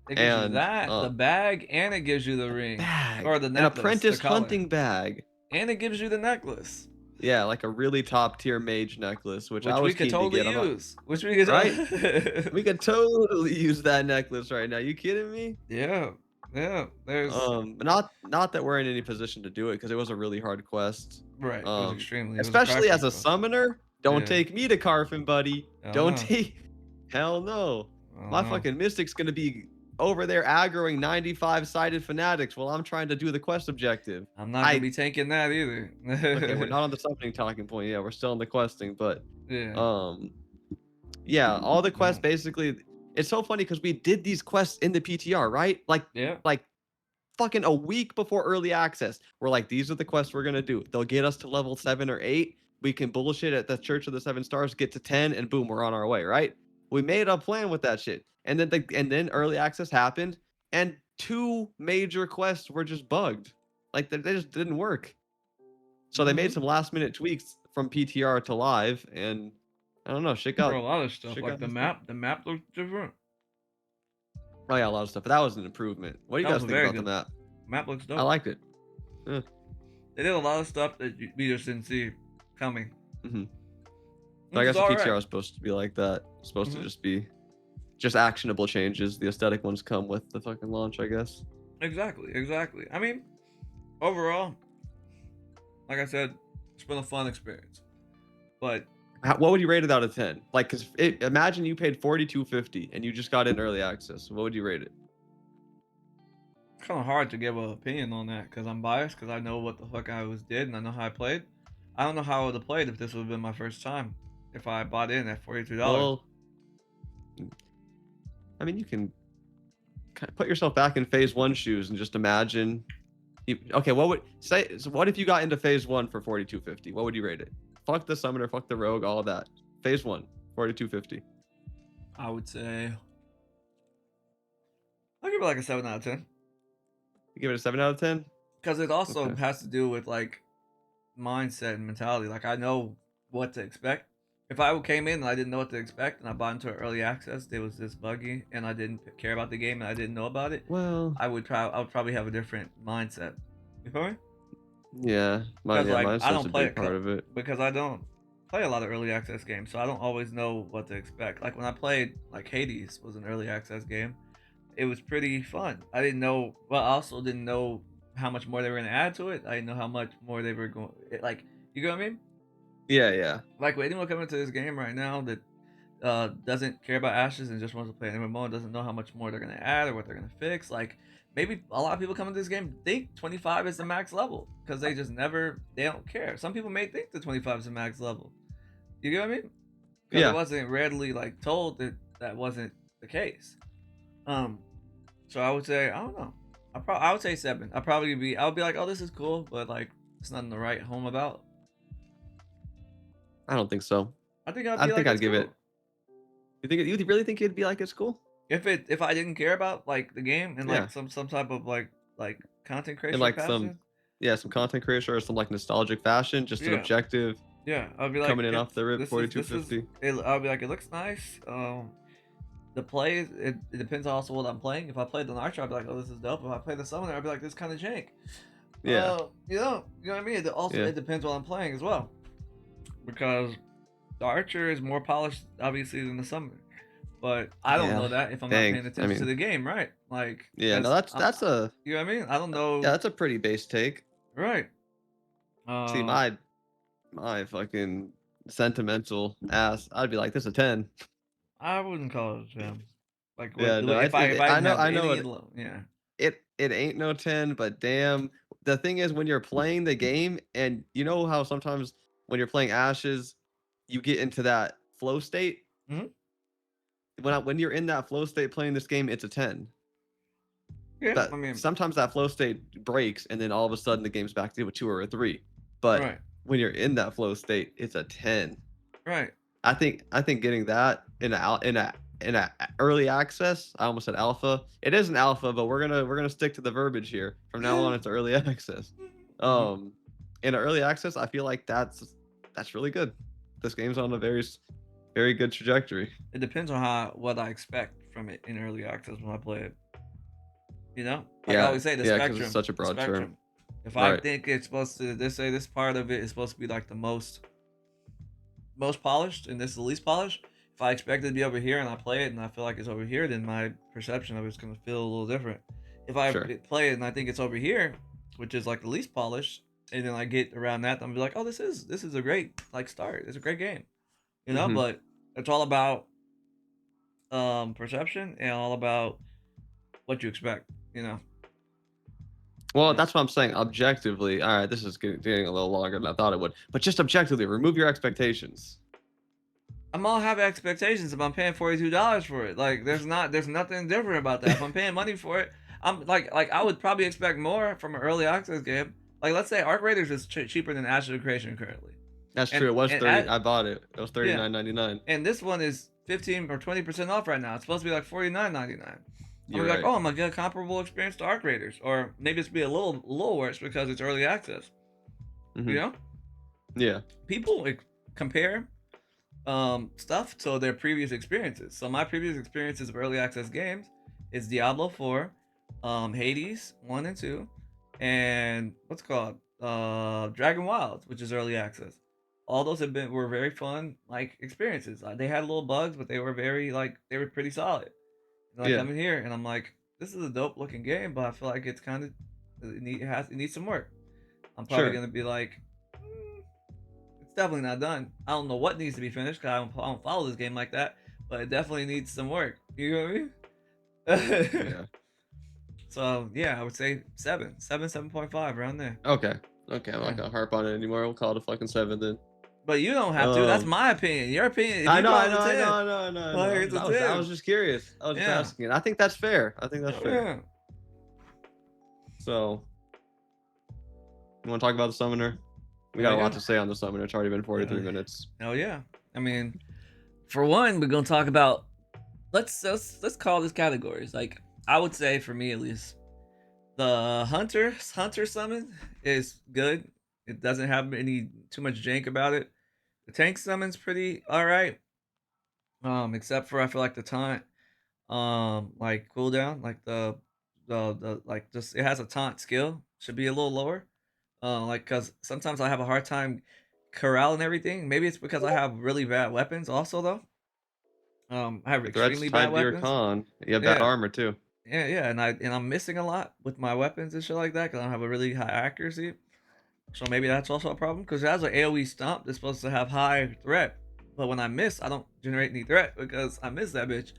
it gives you and that, the bag, and it gives you the ring or bag, the an necklace, the apprentice collar, hunting bag. and it gives you the necklace, Yeah, like a really top tier mage necklace, which I which we was could keen to totally get. I'm not use. Which we could, right. We could totally use that necklace right now. You kidding me? yeah, yeah. There's Not that we're in any position to do it because it was a really hard quest. right. It was extremely. It was a Especially as crackling a quest. summoner. Don't Yeah. take me to Carfin, buddy. I don't Don't know. take. Hell no. I don't My know. fucking mystic's gonna be over there aggroing 95 sided fanatics while I'm trying to do the quest objective. I'm not gonna I be taking that okay, we're either. not on the summoning talking point. Yeah, we're still on the questing, but Yeah. um yeah, all the quests No. basically it's so funny because we did these quests in the PTR, right? Yeah. Like fucking a week before early access. We're like, these are the quests we're gonna do. They'll get us to level 7 or 8. We can bullshit at the Church of the Seven Stars, get to 10, and boom, we're on our way, right? We made a plan with that shit. And then early access happened, and two major quests were just bugged. Like they just didn't work. So they made Mm-hmm. some last minute tweaks from PTR to live, and I don't know, For a lot of stuff, shit like got messed up. the map looks different. Oh yeah, a lot of stuff. But that was an improvement. What do you That was guys a think very about the good map? map. Looks I dope. liked it. Yeah. They did a lot of stuff that we just didn't see coming, Mm-hmm. So I which is guess the all PTR right. is supposed to be like that. It's supposed to Mm-hmm. just be just actionable changes. The aesthetic ones come with the fucking launch, I guess. Exactly, exactly. I mean, overall, like I said, it's been a fun experience. But What would you rate it out of 10? Like, cause imagine you paid $42.50 and you just got in early access. What would you rate it? it's kind of hard to give an opinion on that because I'm biased because I know what the fuck I did and I know how I played. I don't know how I would have played if this would have been my first time. If I bought in at $42. Well, I mean, you can kind of put yourself back in phase one shoes and just imagine. Okay, what would say? So what if you got into phase one for $42.50? What would you rate it? Fuck the summoner, fuck the rogue, all of that. Phase one, $42.50. I would say I'll give it like a 7 out of 10 You give it a 7 out of 10? because it also Okay. has to do with like mindset and mentality. Like I know what to expect. If I came in and I didn't know what to expect and I bought into early access, it was this buggy and I didn't care about the game and I didn't know about it, Well, I would probably have a different mindset. You feel me? yeah, Because like I mindset's don't a play big it part of it. because I don't play a lot of early access games, so I don't always know what to expect. Like when I played like Hades was an early access game, it was pretty fun. I didn't know, well, I also didn't know how much more they were going to add to it. I didn't know how much more they were going, like, you know what I mean? Yeah, yeah. Like, with anyone coming to this game right now that doesn't care about Ashes and just wants to play an MMO and doesn't know how much more they're going to add or what they're going to fix, like, maybe a lot of people coming to this game think 25 is the max level because they just never, they don't care. Some people may think that 25 is the max level. You get what I mean? Because it Yeah. wasn't readily, like, told that that wasn't the case. Um, So I would say I don't know. I would say 7. I would be like, oh, this is cool, but like it's nothing to write home about. I don't think so. I think I'd I be think like I'd it's give it. cool. You really think it'd be like it's cool? If I didn't care about like the game and Yeah. like some type of like content In creation like some, passion, yeah, some content creation or some like nostalgic fashion, just an yeah, objective yeah, I'd be like, coming in off it's the rip this is 4250. it, I'll be like, it looks nice. The play, it depends also what I'm playing. If I played the archer, I'd be like, oh, this is dope. If I play the summoner, I'd be like, this kind of jank. Yeah. You know what I mean. Yeah. It depends what I'm playing as well, because the archer is more polished, obviously, than the summoner. But I don't Yeah. know that if I'm not Dang. paying I attention to mean, the game, right? Like, yeah, no, because that's a you know what I mean. I don't yeah, know, that's a pretty base take. right? See, Um, my fucking sentimental ass, I'd be like, this is a 10. I wouldn't call it a gem. Like, Yeah, no, if I I didn't know, have I know any, it. yeah, It ain't no 10, but damn, the thing is when you're playing the game, and you know how sometimes when you're playing Ashes, you get into that flow state. hmm When you're in that flow state playing this game, it's a 10. yeah. But I mean, sometimes that flow state breaks, and then all of a sudden the game's back to a 2 or a 3. But right, when you're in that flow state, it's a 10. right. I think getting that in a early access, I almost said alpha. It is an alpha, but we're gonna stick to the verbiage here. From now on, it's early access. hmm In early access, I feel like that's really good. This game's on a very good trajectory. It depends on what I expect from it in early access when I play it. You know, like I Yeah, always say, yeah, because it's such a the broad term. spectrum. If I Right. think it's supposed to, they say this part of it is supposed to be like the most polished, and this is the least polished. If I expect it to be over here and I play it and I feel like it's over here, then my perception of it's gonna feel a little different. If I Sure. play it and I think it's over here, which is like the least polished, and then I get around that, I'm gonna be like, oh, this is a great like start. It's a great game, you know. Hmm. But it's all about perception and all about what you expect, you know. Well, that's what I'm saying. Objectively, all right, this is getting a little longer than I thought it would. But just objectively, remove your expectations. I'm all have expectations if I'm paying $42 for it. Like there's nothing different about that. If I'm paying money for it, I'm like I would probably expect more from an early access game. Like let's say Arc Raiders is cheaper than Ashes of Creation currently, That's true. It was and 30. I bought it. It was yeah, 39.99. and this one is 15 or 20% off right now. It's supposed to be like 49.99. I'm You're like, right. oh, I'm gonna get a comparable experience to Arc Raiders, or maybe it's be a little worse because it's early access. You Hmm. know, Yeah. people compare stuff to their previous experiences. So my previous experiences of early access games is Diablo 4, Hades 1 and 2, and what's it called Dragon Wilds, which is early access. All those were very fun like experiences. They had little bugs, but they were they were pretty solid. And like Yeah. I'm in here and I'm like, this is a dope looking game, but I feel like it's kind of it needs some work. I'm probably Sure. gonna be like, it's definitely not done. I don't know what needs to be finished because I don't follow this game like that, but it definitely needs some work. You know what I mean? Yeah. So yeah, I would say 7.5 around there. Okay. Okay. I'm not Yeah. gonna harp on it anymore. We'll call it a fucking 7 then. But you don't have to. That's Um. my opinion. Your opinion, if I you know. call I it know. a I know. 10, I know. I know. I like know. it's a I was 10. just curious. I was just Yeah. asking. I think that's fair. I think that's fair. Yeah. So, you want to talk about the summoner? We got a lot to say on the summoner. It's already been 43 minutes. Oh yeah. I mean, for one, we're gonna talk about let's call this categories. Like I would say for me at least, the hunter summon is good. It doesn't have any too much jank about it. The tank summon's pretty alright. Except for I feel like the taunt, like cooldown, like the like just it has a taunt skill should be a little lower. Like cause sometimes I have a hard time corralling everything. Maybe it's because I have really bad weapons also though. I have The threat's extremely bad tied to your weapons. con. You have bad Yeah. armor too. Yeah, and I'm missing a lot with my weapons and shit like that because I don't have a really high accuracy. So maybe that's also a problem because it has an AOE stomp that's supposed to have high threat, but when I miss, I don't generate any threat because I miss that bitch.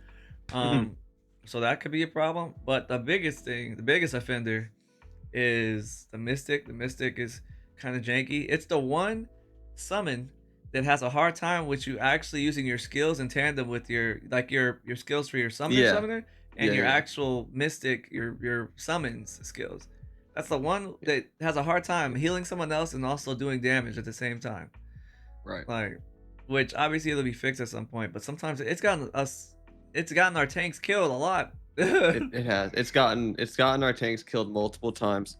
Um, so that could be a problem. But the biggest thing, the biggest offender, is the Mystic. The Mystic is kind of janky. It's the one summon that has a hard time with you actually using your skills in tandem with your skills for your Yeah. summoner and Yeah. your Yeah. actual Mystic, your summons skills. That's the one that has a hard time healing someone else and also doing damage at the same time. Right. Like, which obviously it'll be fixed at some point, but sometimes it's gotten us it's gotten our tanks killed a lot. It has. It's gotten our tanks killed multiple times.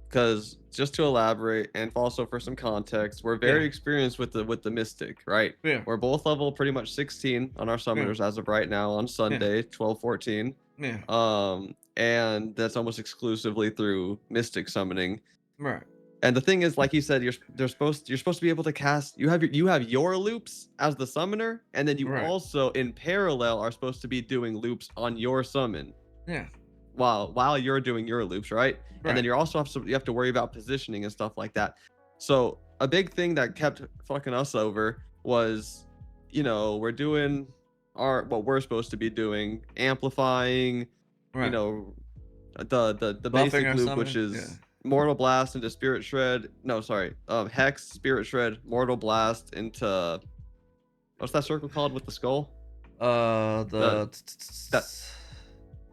Because just to elaborate and also for some context, we're very experienced with the Mystic, right? Yeah. We're both level pretty much 16 on our summoners as of right now on Sunday, 12/14. Yeah. And that's almost exclusively through Mystic summoning. Right. And the thing is, like you said, you're supposed to be able to cast. You have your loops as the summoner, and then you also in parallel are supposed to be doing loops on your summon. Yeah. While you're doing your loops, right? And then you also have to worry about positioning and stuff like that. So a big thing that kept fucking us over was, we're doing what we're supposed to be doing, amplifying, the basic loop, which is Mortal Blast into Spirit Shred. No, sorry, Hex, Spirit Shred, Mortal Blast into what's that circle called with the skull?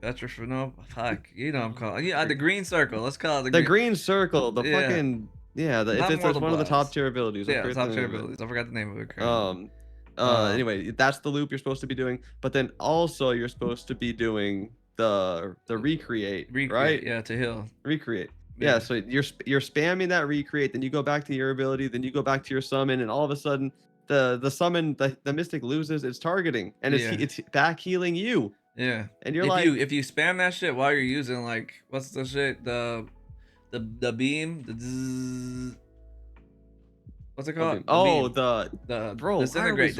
That's for no fuck. I'm calling. Yeah, the green circle. Let's call it the green circle. The fucking it's one of the top tier abilities. Yeah, top tier abilities. I forgot the name of it. Anyway, that's the loop you're supposed to be doing. But then also you're supposed to be doing the recreate, right? Yeah, to heal. Recreate. Yeah, so you're spamming that recreate, then you go back to your ability, then you go back to your summon, and all of a sudden the summon, the Mystic loses its targeting, and it's back healing you. Yeah. And you're if you spam that shit while you're using what's the shit, the beam, the zzz, what's it called? The bro, disintegrate.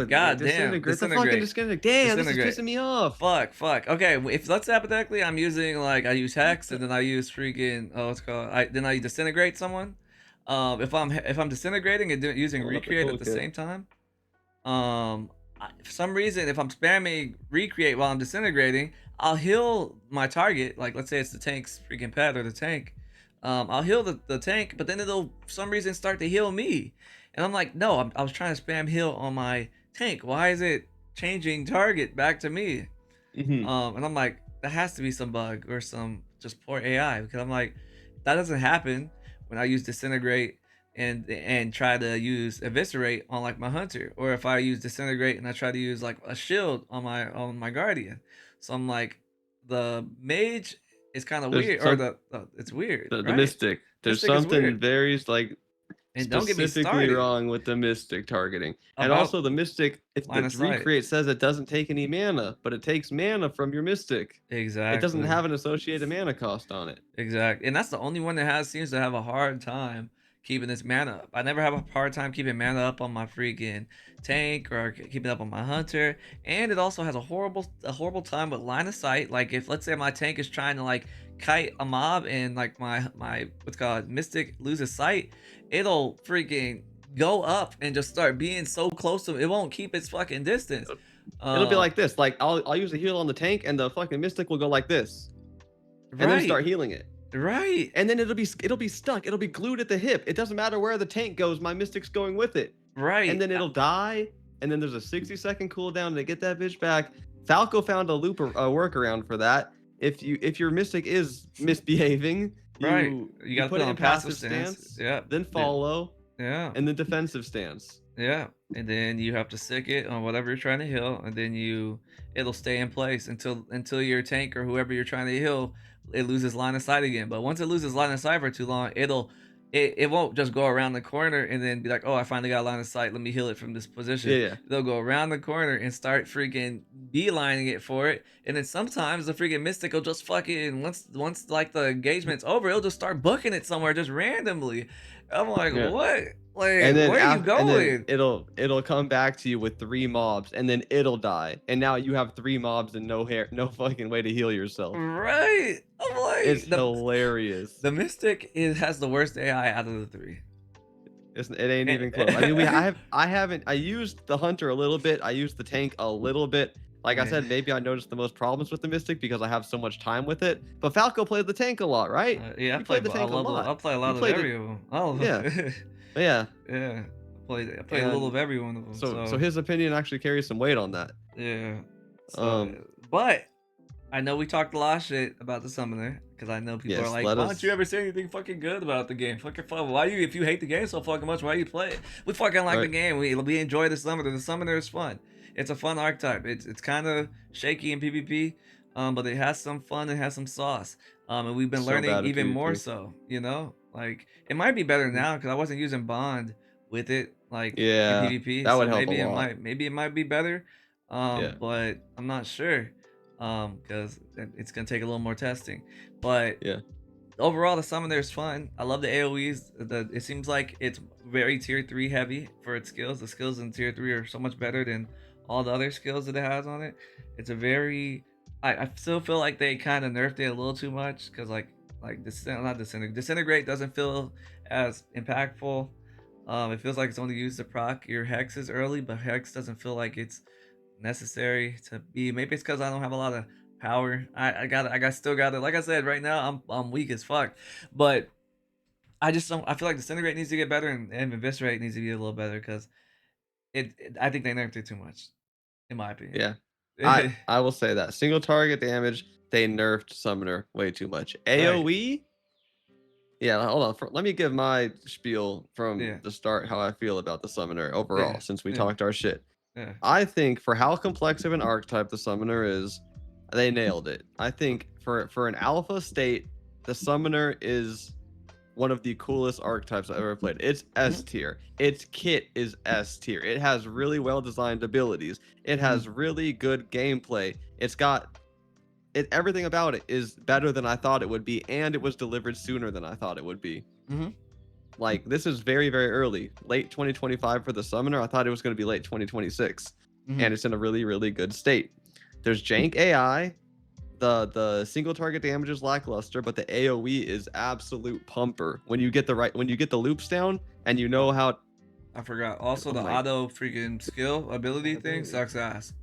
God damn. Disintegrate. Damn, this is pissing me off. Fuck. Okay, if let's hypothetically I'm using I use Hex and then I use freaking then I disintegrate someone. If I'm disintegrating and using recreate at the same time, for some reason, if I'm spamming recreate while I'm disintegrating, I'll heal my target. Like, let's say it's the tank's freaking pet or the tank. I'll heal the tank, but then it'll for some reason start to heal me. And I'm like, no, I was trying to spam heal on my tank. Why is it changing target back to me? And I'm like, that has to be some bug or some just poor AI, because I'm like, that doesn't happen when I use disintegrate and try to use eviscerate on my hunter, or if I use disintegrate and I try to use a shield on my guardian. So I'm like, the mage is kind of weird, or it's weird. The Mystic, there's something very and don't get me specifically started wrong with the Mystic targeting. And also the Mystic, if the recreate says it doesn't take any mana, but it takes mana from your Mystic. Exactly. It doesn't have an associated mana cost on it. Exactly. And that's the only one that seems to have a hard time keeping this mana up. I never have a hard time keeping mana up on my freaking tank or keeping up on my hunter. And it also has a horrible time with line of sight. Like, if let's say my tank is trying to kite a mob and my what's called Mystic loses sight, it'll freaking go up and just start being so close to it. It won't keep its fucking distance. It'll be like this. I'll use a heal on the tank and the fucking Mystic will go like this. And then start healing it. Right. And then it'll be stuck. It'll be glued at the hip. It doesn't matter where the tank goes, my Mystic's going with it. Right. And then it'll die. And then there's a 60-second cooldown to get that bitch back. Falco found a workaround for that. If your Mystic is misbehaving, you gotta put it in passive stance. Yeah. Then follow. Yeah. And then defensive stance. Yeah. And then you have to stick it on whatever you're trying to heal, and then it'll stay in place until your tank or whoever you're trying to heal, it loses line of sight again. But once it loses line of sight for too long, it won't just go around the corner and then be like, oh, I finally got line of sight, let me heal it from this position. Yeah. They'll go around the corner and start freaking beelining it for it. And then sometimes the freaking Mystic will just fucking, once the engagement's over, it'll just start booking it somewhere just randomly. I'm like, what? And then where are you going? And then it'll come back to you with 3 mobs, and then it'll die. And now you have 3 mobs and no fucking way to heal yourself. Right. I'm like, it's hilarious. The Mystic has the worst AI out of the 3. It ain't even close. I mean, I used the hunter a little bit. I used the tank a little bit. Like I said, maybe I noticed the most problems with the Mystic because I have so much time with it. But Falco played the tank a lot, right? Yeah, I played the tank a lot. I play a lot of every one. Yeah. I played a little of every one of them. So his opinion actually carries some weight on that. Yeah. But I know we talked a lot of shit about the summoner, because I know people are like, why don't you ever say anything fucking good about the game? Fucking fun. If you hate the game so fucking much, why you play it? We fucking like the game. We enjoy the summoner. The summoner is fun. it's a fun archetype. It's kind of shaky in PvP, but it has some fun. It has some sauce. And we've been So learning bad at even more PvP. so. Like it might be better Mhm. now because I wasn't using Bond with it like in Yeah, PvP. that would So help a lot. maybe it might be better. Yeah, But I'm not sure. Because it's gonna take a little more testing. But yeah. overall, the summoner is fun. I love the AoEs. It seems like it's very tier 3 heavy for its skills. The skills in tier 3 are so much better than all the other skills that it has on it. It's a very I still feel like they kind of nerfed it a little too much because not disintegrate doesn't feel as impactful. It feels like it's only used to proc your hexes early, but hex doesn't feel like it's necessary to be. Maybe it's because I don't have a lot of power. Still got it. Like I said, right now I'm weak as fuck, but I just don't. I feel like disintegrate needs to get better, and eviscerate needs to be a little better because I think they nerfed it too much, in my opinion. Yeah. I will say that. Single target damage, they nerfed Summoner way too much. Right. AoE, yeah, hold on. Let me give my spiel from Yeah. the start how I feel about the Summoner Yeah. overall, since we Yeah. talked our shit. Yeah. I think for how complex of an archetype the Summoner is, they nailed it. I think for an alpha state, the Summoner is one of the coolest archetypes I've ever played. It's S Mhm. tier. Its kit is S tier. It has really well designed abilities. It Mhm. has really good gameplay. It's got everything about it is better than I thought it would be, and it was delivered sooner than I thought it would be. Mhm. Like this is very, very early, late 2025 for the Summoner. I thought it was going to be late 2026, and Mhm. it's in a really, really good state. There's jank AI. The single target damage is lackluster, but the AoE is absolute pumper. When you get the loops down and you know Oh, how. I forgot. Also, Oh the my. auto freaking skill ability thing Ability. sucks ass.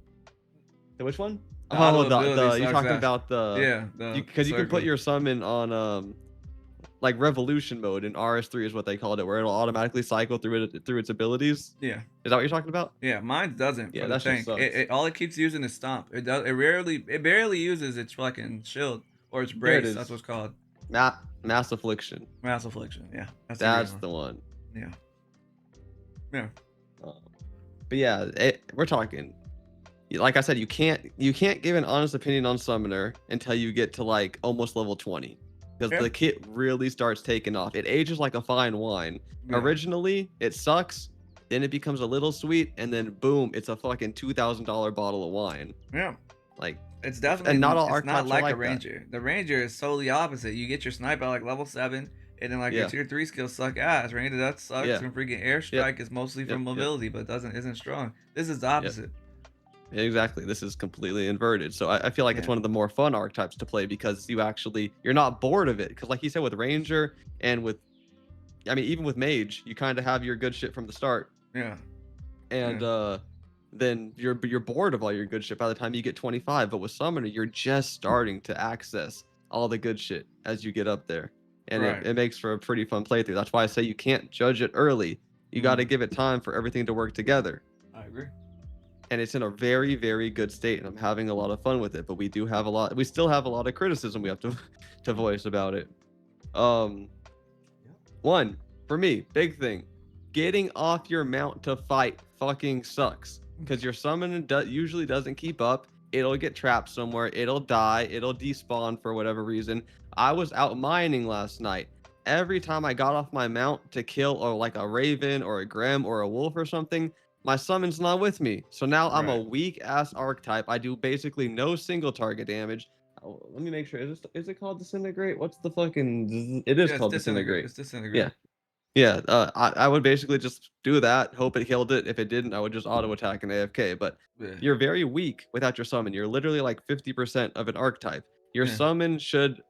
Which one? The Oh, auto the ability you're sucks talking ass. about the Yeah, the because you can put circle. your summon on like revolution mode in RS3 is what they called it, where it'll automatically cycle through its abilities. Yeah. Is that what you're talking about? Yeah, mine doesn't Yeah, for the that shit tank. sucks. It all it keeps using is stomp. It barely uses its fucking shield or its Here it brace. That's is. what's called Mass affliction. mass affliction. Yeah, that's the green That's one. the one. Yeah, yeah, Um, but yeah, we're talking. Like I said, you can't give an honest opinion on Summoner until you get to like almost level 20, because yeah, the kit really starts taking off. It ages like a fine wine. yeah, Originally, it sucks, then it becomes a little sweet, and then boom, it's a fucking $2,000 bottle of wine. yeah. Like, It's definitely and not all it's not archetypes are like a like that. ranger. The ranger is totally opposite. You get your sniper at like level 7, and then like your Yeah, tier 3 skills suck ass. Ranger that sucks, yeah, and freaking yep, airstrike is mostly yep, from yep, mobility, but doesn't isn't strong. This is the yep. opposite. Exactly. This is completely inverted. So I feel like it's Yeah, one of the more fun archetypes to play because you're not bored of it. Because like you said, with Ranger and I mean, even with Mage, you kind of have your good shit from the start, yeah, and yeah, then you're bored of all your good shit by the time you get 25. But with Summoner, you're just starting to access all the good shit as you get up there, and right. it makes for a pretty fun playthrough. That's why I say you can't judge it early. You got to Mm, give it time for everything to work together. I agree. And it's in a very, very good state, and I'm having a lot of fun with it. But we still have a lot of criticism we have to to voice about it. um One, for me, big thing, getting off your mount to fight fucking sucks, because your summon usually doesn't keep up. It'll get trapped somewhere, it'll die, it'll despawn for whatever reason. I was out mining last night. Every time I got off my mount to kill or like a raven or a grim or a wolf or something, my summon's not with me. So now I'm a Right. weak ass archetype. I do basically no single target damage. Oh, let me make sure. Is it called disintegrate? What's the fucking? It is Yeah, it's called disintegrate. disintegrate. It's disintegrate. Yeah, yeah. I would basically just do that, hope it killed it. If it didn't, I would just auto attack and AFK. But Yeah, you're very weak without your summon. You're literally like 50% of an archetype. Your yeah. summon should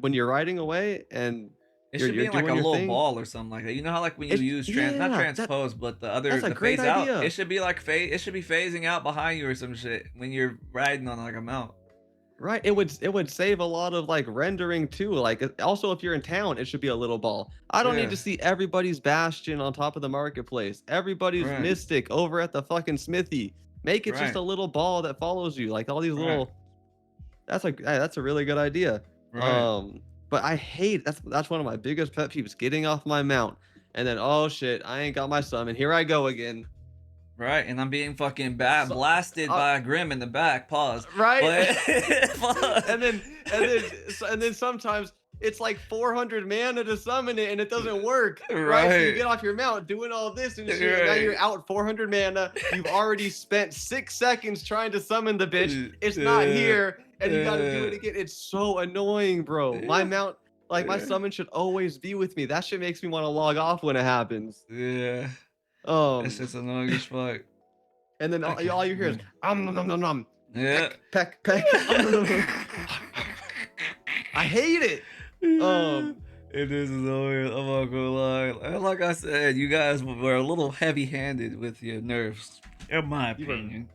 when you're riding away and It you're should be you're in like a doing your little thing. ball or something like that. You know how like when you It's use not yeah, transpose, but that's a the great phase out, it idea. should be like it should be phasing out behind you or some shit when you're riding on like a mount. Right, it would save a lot of like rendering too. Like also if you're in town, it should be a little ball. I don't need Yeah, to see everybody's bastion on top of the marketplace. Everybody's right, mystic over at the fucking smithy. Make it just right, a little ball that follows you. Like all these right, little. That's a really good idea. right. Um, but I hate that's one of my biggest pet peeves. Getting off my mount and then oh shit, I ain't got my summon. Here I go again. Right, and I'm being fucking blasted by Grim in the back. Pause. Right. Pause. and then sometimes it's like 400 mana to summon it, and it doesn't work. Right. So you get off your mount doing all this and shit. Now you're out 400 mana. You've already spent 6 seconds trying to summon the bitch. It's not here, and you gotta do it again. It's so annoying, bro. My mount, like my summon, should always be with me. That shit makes me want to log off when it happens. Yeah. It's just annoying as fuck. And then all you hear is nom. Yeah. Peck. I hate it. It is annoying. I'm not gonna lie. Like I said, you guys were a little heavy-handed with your nerfs, in my opinion.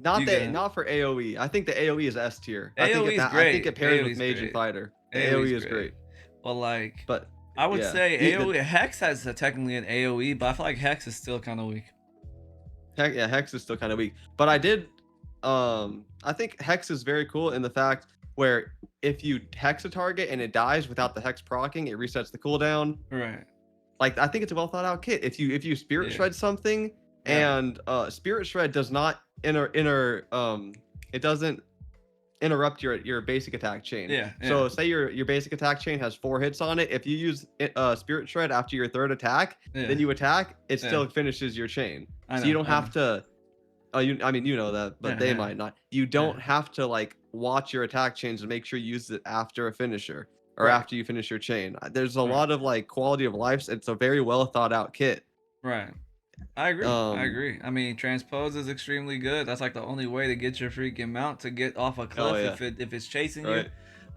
Not for AOE. I think the AOE is S tier. AOE is great. I think it pairs with Mage and Fighter. AOE is great. But I would say AOE Hex has technically an AOE, but I feel like Hex is still kind of weak. Hex is still kind of weak. But I think Hex is very cool in the fact where if you Hex a target and it dies without the Hex proccing, it resets the cooldown. Right. Like, I think it's a well thought out kit. If you Spirit Shred something, and Spirit Shred does not it doesn't interrupt your basic attack chain. So say your basic attack chain has 4 hits on it. If you use Spirit Shred after your 3rd attack, then you attack, it still finishes your chain. So you don't have to. You know that, but they might not. You don't have to like watch your attack chains and make sure you use it after a finisher or after you finish your chain. There's a lot of like quality of life. It's a very well thought out kit. Right. I agree. I mean, transpose is extremely good. That's like the only way to get your freaking mount to get off a cliff if it's chasing you.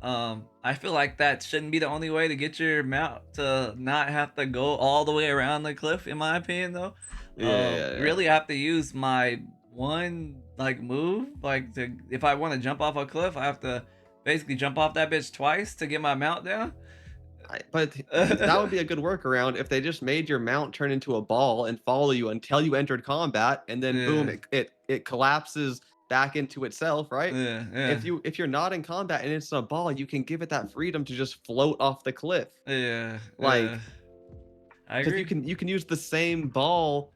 I feel like that shouldn't be the only way to get your mount to not have to go all the way around the cliff, in my opinion, though. Really have to use my one like move, like if I want to jump off a cliff, I have to basically jump off that bitch twice to get my mount down. But that would be a good workaround if they just made your mount turn into a ball and follow you until you entered combat, and then boom, it collapses back into itself, right? If you're not in combat and it's a ball, you can give it that freedom to just float off the cliff. I agree. You can use the same ball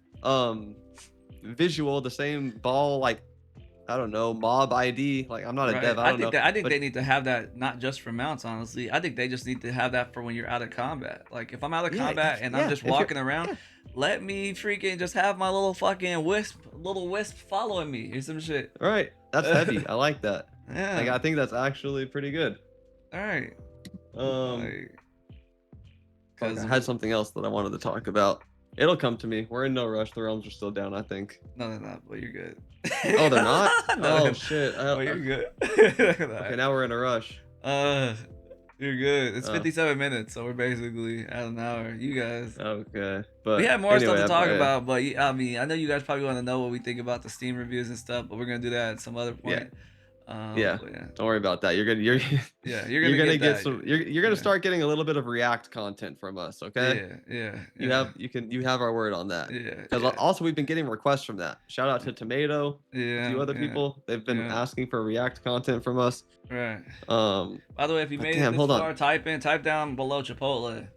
visual, the same ball, like, I don't know, mob ID. Like, I'm not a dev. I think they need to have that not just for mounts, honestly. I think they just need to have that for when you're out of combat. Like, if I'm out of combat and I'm just walking around, let me freaking just have my little fucking wisp following me or some shit. Right. That's heavy. I like that. Like, I think that's actually pretty good. All right. I had something else that I wanted to talk about. It'll come to me. We're in no rush. The realms are still down, I think. No, they're not, but you're good. Oh, they're not? No, shit. You're good. Okay, now we're in a rush. You're good. It's 57 minutes, so we're basically at an hour. You guys. Okay. But we have more stuff to talk about, but I mean, I know you guys probably want to know what we think about the Steam reviews and stuff, but we're going to do that at some other point. Don't worry about that. You're gonna get some. You're gonna start getting a little bit of React content from us. Okay. You have our word on that. Because also we've been getting requests from that. Shout out to Tomato. A few other people. They've been asking for React content from us. Right. By the way, if you made it this far, type down below Chipotle.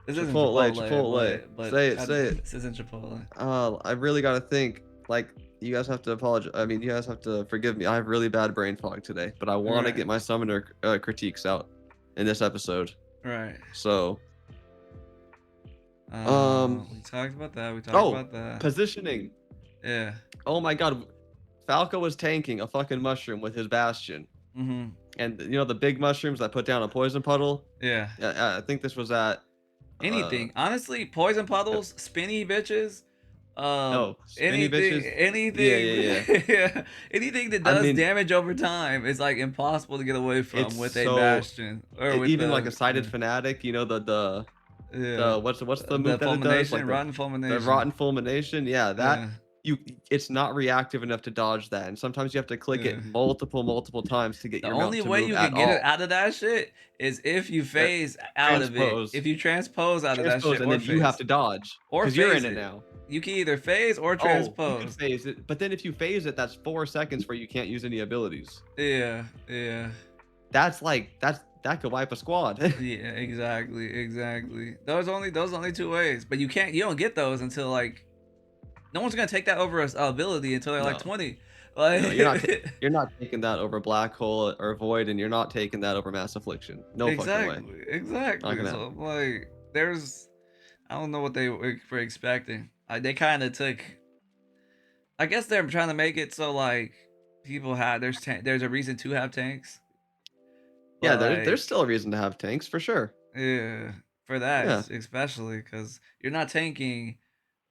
This isn't Chipotle. But say it. This isn't Chipotle. I really gotta think. Like, you guys have to apologize. I mean, you guys have to forgive me. I have really bad brain fog today, but I want to get my summoner critiques out in this episode. Right. So. We talked about that. Positioning. Yeah. Oh my God, Falco was tanking a fucking mushroom with his bastion. Mm-hmm. And you know the big mushrooms that put down a poison puddle. Yeah. I think this was at. Anything. Honestly, poison puddles, spinny bitches. Spinny bitches. Anything. Yeah. Anything that does damage over time is like impossible to get away from with a bastion or with even like a sighted fanatic. You know the what's the move that it does? Like rotten fulmination. The rotten fulmination. Yeah, that. It's not reactive enough to dodge that, and sometimes you have to click it multiple times to get your mount to move. The only way you can get it out of that shit is if you phase out of it. If you transpose out of that shit, and then you have to dodge because you're in it now. You can either phase or transpose. You can phase it, but then if you phase it, that's 4 seconds where you can't use any abilities. Yeah. That's that could wipe a squad. Yeah, exactly. Those only 2 ways, but you don't get those until like No one's gonna take that over as ability until they're like No. 20. No, Like you're not taking that over Black Hole or Void, and you're not taking that over Mass Affliction. No fucking way. Not exactly. gonna So happen. like, there's I don't know what they were expecting. They kind of took. I guess they're trying to make it so like people have there's a reason to have tanks, Yeah, but there's like still a reason to have tanks for sure. yeah, for that Yeah. especially because you're not tanking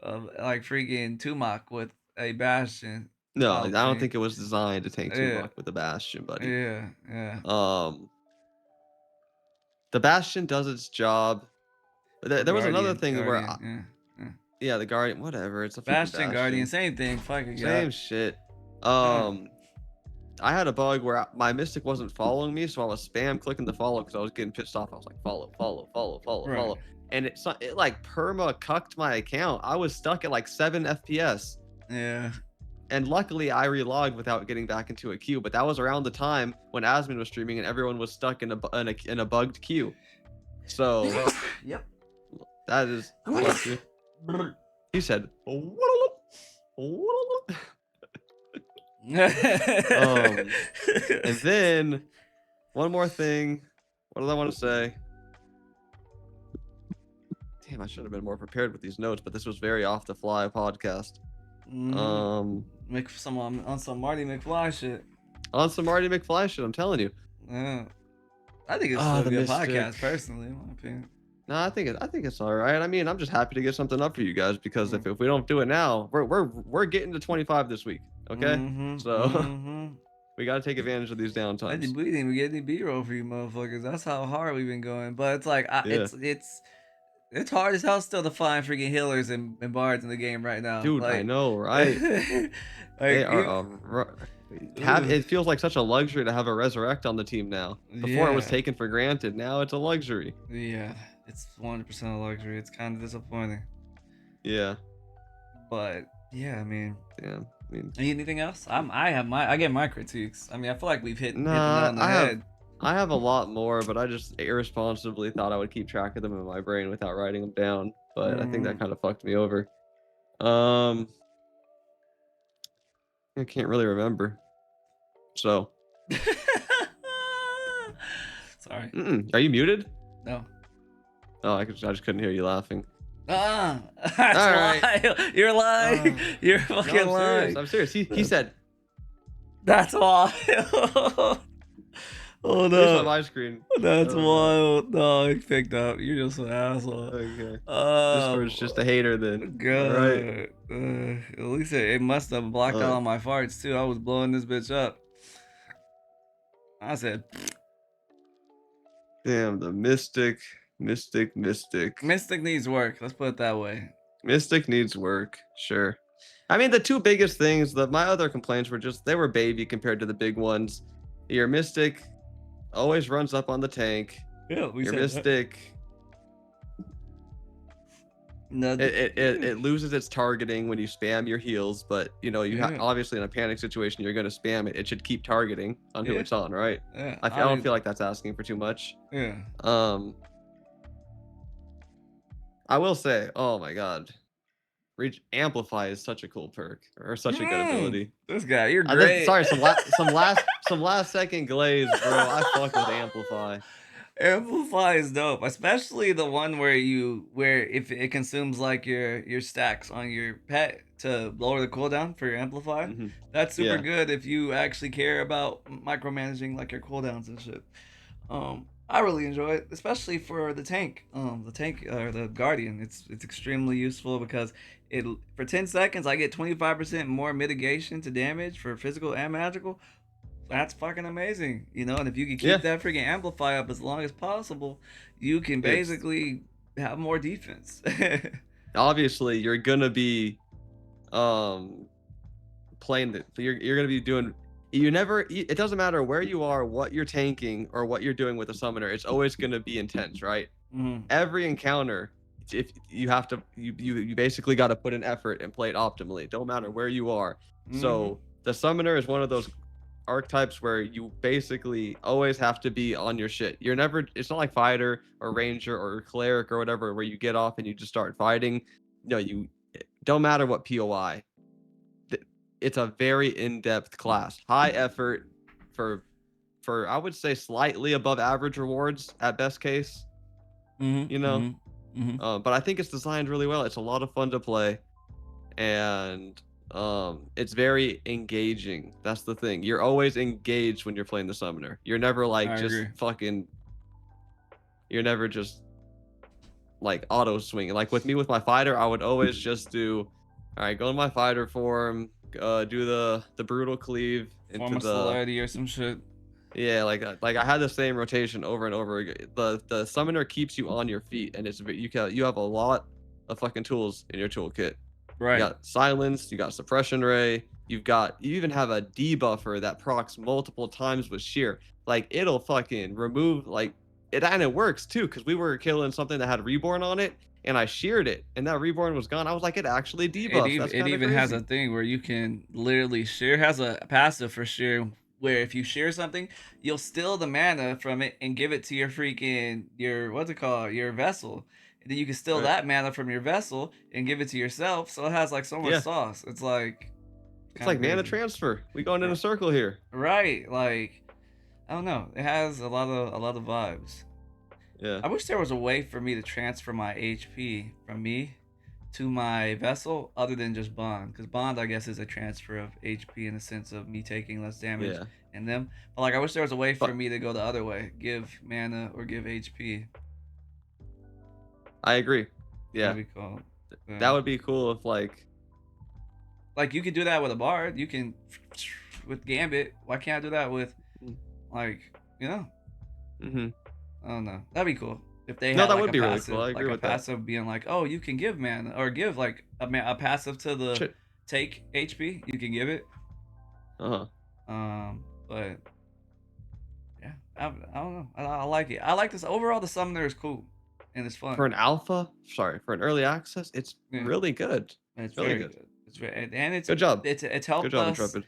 like freaking Tumak with a Bastion. No, I I don't don't think. think it was designed to tank Yeah, Tuvok with the Bastion, buddy. yeah. Um, the Bastion does its job. Or There was another Guardian, thing where, yeah. yeah, the Guardian, whatever. It's a freaking Bastion, Guardian, Bastion. same thing. Fuck it, yeah. Same shit. Yeah. I had a bug where my Mystic wasn't following me, so I was spam clicking the follow because I was getting pissed off. I was like, follow, Right. and it like perma cucked my account. I was stuck at like 7 FPS. Yeah. And luckily, I relogged without getting back into a queue. But that was around the time when Asmin was streaming and everyone was stuck in a bugged queue. So Yep. that is. He said. And then one more thing. What did I want to say? Damn, I should have been more prepared with these notes, but this was very off the fly podcast. Make some on some Marty McFly shit. On some Marty McFly shit, I'm telling you. Yeah. I think it's still a good Mystic. podcast, personally, in my opinion. No, I think it's all right. I mean, I'm just happy to get something up for you guys because if we don't do it now, we're getting to 25 this week. Okay, so we got to take advantage of these downtimes. We didn't even get any B-roll for you motherfuckers. That's how hard we've been going. But it's like it's hard as hell still to find freaking healers and bards in the game right now. Dude, like, I know, right? They are. It feels like such a luxury to have a resurrect on the team now. Before it was taken for granted. Now it's a luxury. Yeah, it's 100% a luxury. It's kind of disappointing. Yeah. But yeah, I mean, damn. I mean, anything else? I get my critiques. I mean, I feel like we've hit the nail on the head. I have a lot more, but I just irresponsibly thought I would keep track of them in my brain without writing them down. But I think that kind of fucked me over. I can't really remember. So. Sorry. Are you muted? No. Oh, I just couldn't hear you laughing. That's why. You're lying. You're fucking lying. I'm serious. He said. That's wild. Oh no. Here's my screen. That's wild. No, I picked up. You're just an asshole. Okay. Discord's just a hater then. God. Right. At least it must have blocked out all my farts too. I was blowing this bitch up. I said. Damn, the Mystic. Mystic needs work. Let's put it that way. Mystic needs work. Sure. I mean, the two biggest things, my other complaints were just they were baby compared to the big ones. Your Mystic always runs up on the tank. Yeah, your Mystic. It loses its targeting when you spam your heals, but you know obviously in a panic situation you're gonna spam it. It should keep targeting on who it's on, right? Yeah. I don't feel like that's asking for too much. Yeah. I will say, oh my god, Amplify is such a cool perk or such a good ability. This guy, you're great. Sorry, some last second glaze, bro. I fuck with Amplify. Amplify is dope, especially the one where if it consumes like your stacks on your pet to lower the cooldown for your Amplify. That's super good if you actually care about micromanaging like your cooldowns and shit. I really enjoy it, especially for the tank. The tank or the Guardian. It's extremely useful because for 10 seconds I get 25% more mitigation to damage for physical and magical. That's fucking amazing, you know. And if you can keep that freaking Amplify up as long as possible, you can basically have more defense. Obviously, you're gonna be playing that. You're gonna be doing. It doesn't matter where you are, what you're tanking, or what you're doing with a summoner. It's always gonna be intense, right? Every encounter, if you have to, you basically got to put an effort and play it optimally. Don't matter where you are. So the summoner is one of those archetypes where you basically always have to be on your shit. It's not like fighter or ranger or cleric or whatever where you get off and you just start fighting. No, don't matter what POI. It's a very in-depth class, high effort for I would say slightly above average rewards at best case. You know, but I think it's designed really well. It's a lot of fun to play, and it's very engaging. That's the thing. You're always engaged when you're playing the summoner. You're never like you're never just like auto swinging. Like with me with my fighter, I would always just do, all right, go in my fighter form, do the brutal cleave into the celerity or some shit. Yeah, like I had the same rotation over and over again. The summoner keeps you on your feet, and you have a lot of fucking tools in your toolkit. Right. You got silence, you got suppression ray, you even have a debuffer that procs multiple times with shear. Like it'll fucking remove and it works too, because we were killing something that had reborn on it, and I sheared it, and that reborn was gone. I was like, it actually debuffs. It even has a thing where you can literally shear. Has a passive for shear, where if you shear something, you'll steal the mana from it and give it to your your vessel. And then you can steal that mana from your vessel and give it to yourself. So it has like so much sauce. It's like mana transfer. We going in a circle here. Right. Like, I don't know. It has a lot of vibes. Yeah. I wish there was a way for me to transfer my HP from me to my vessel other than just bond, because bond, I guess, is a transfer of HP in the sense of me taking less damage in them. But like, I wish there was a way for me to go the other way, give mana or give HP. I agree. Yeah. That'd be cool. That would be cool if like you could do that with a bard. You can with Gambit. Why can't I do that with I don't know. That'd be cool. If they had that would be passive, really cool. I agree with a passive being like, oh, you can give mana or give like a passive to the take HP. You can give it. But yeah, I don't know. I like it. I like this overall. The summoner is cool and it's fun. For an early access, it's really good. It's really good. It's good job. It's helped us. Intrepid.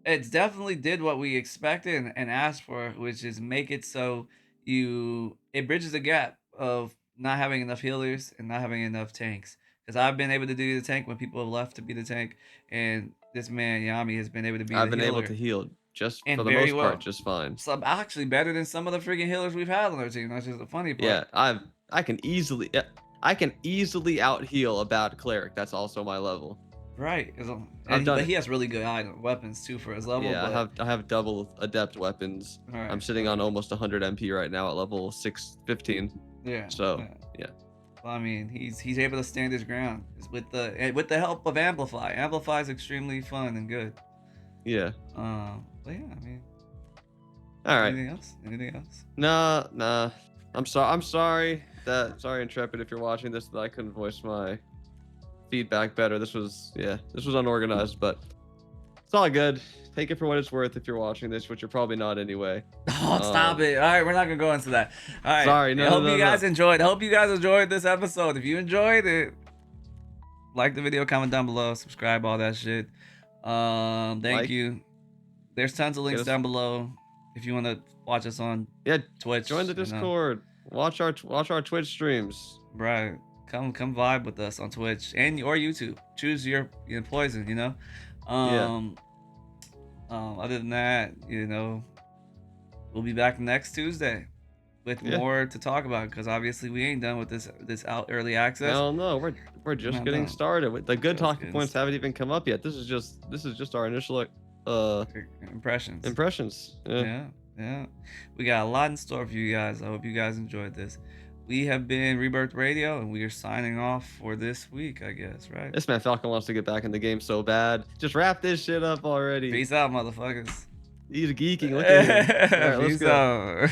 It's definitely did what we expected and asked for, which is make it so it bridges the gap of not having enough healers and not having enough tanks. Because I've been able to do the tank when people have left to be the tank, and this man Yommi has been able to be the healer. I've been able to heal just for the most part, just fine. So actually better than some of the freaking healers we've had on our team. That's just the funny part. Yeah, I can easily out heal a bad cleric. That's also my level. Right. But he has really good weapons too for his level. Yeah, I have double adept weapons. Right. I'm sitting on almost 100 MP right now at level 615. Yeah. So yeah. Well, I mean, he's able to stand his ground with the help of Amplify. Amplify is extremely fun and good. Yeah. But yeah, I mean. All right. Anything else? Nah. I'm sorry, Intrepid, if you're watching this, that I couldn't voice my feedback better. This was unorganized, but it's all good. Take it for what it's worth if you're watching this, which you're probably not anyway. Oh, stop it. All right, we're not gonna go into that. All right. Sorry, I hope you guys enjoyed. I hope you guys enjoyed this episode. If you enjoyed it, like the video, comment down below, subscribe, all that shit. Thank you. There's tons of links down below if you want to watch us on Twitch. Join the Discord. Watch our Twitch streams. Right. Come vibe with us on Twitch or YouTube. Choose your poison, you know. Other than that, we'll be back next Tuesday with more to talk about, because obviously we ain't done with this out early access. Hell no, we're just getting started. The good talking points haven't even come up yet. This is just our initial impressions. Yeah. We got a lot in store for you guys. I hope you guys enjoyed this. We have been Rebirth Radio, and we are signing off for this week, I guess, right? This man Falco wants to get back in the game so bad. Just wrap this shit up already. Peace out, motherfuckers. He's geeking. Look at him. All right, Peace out.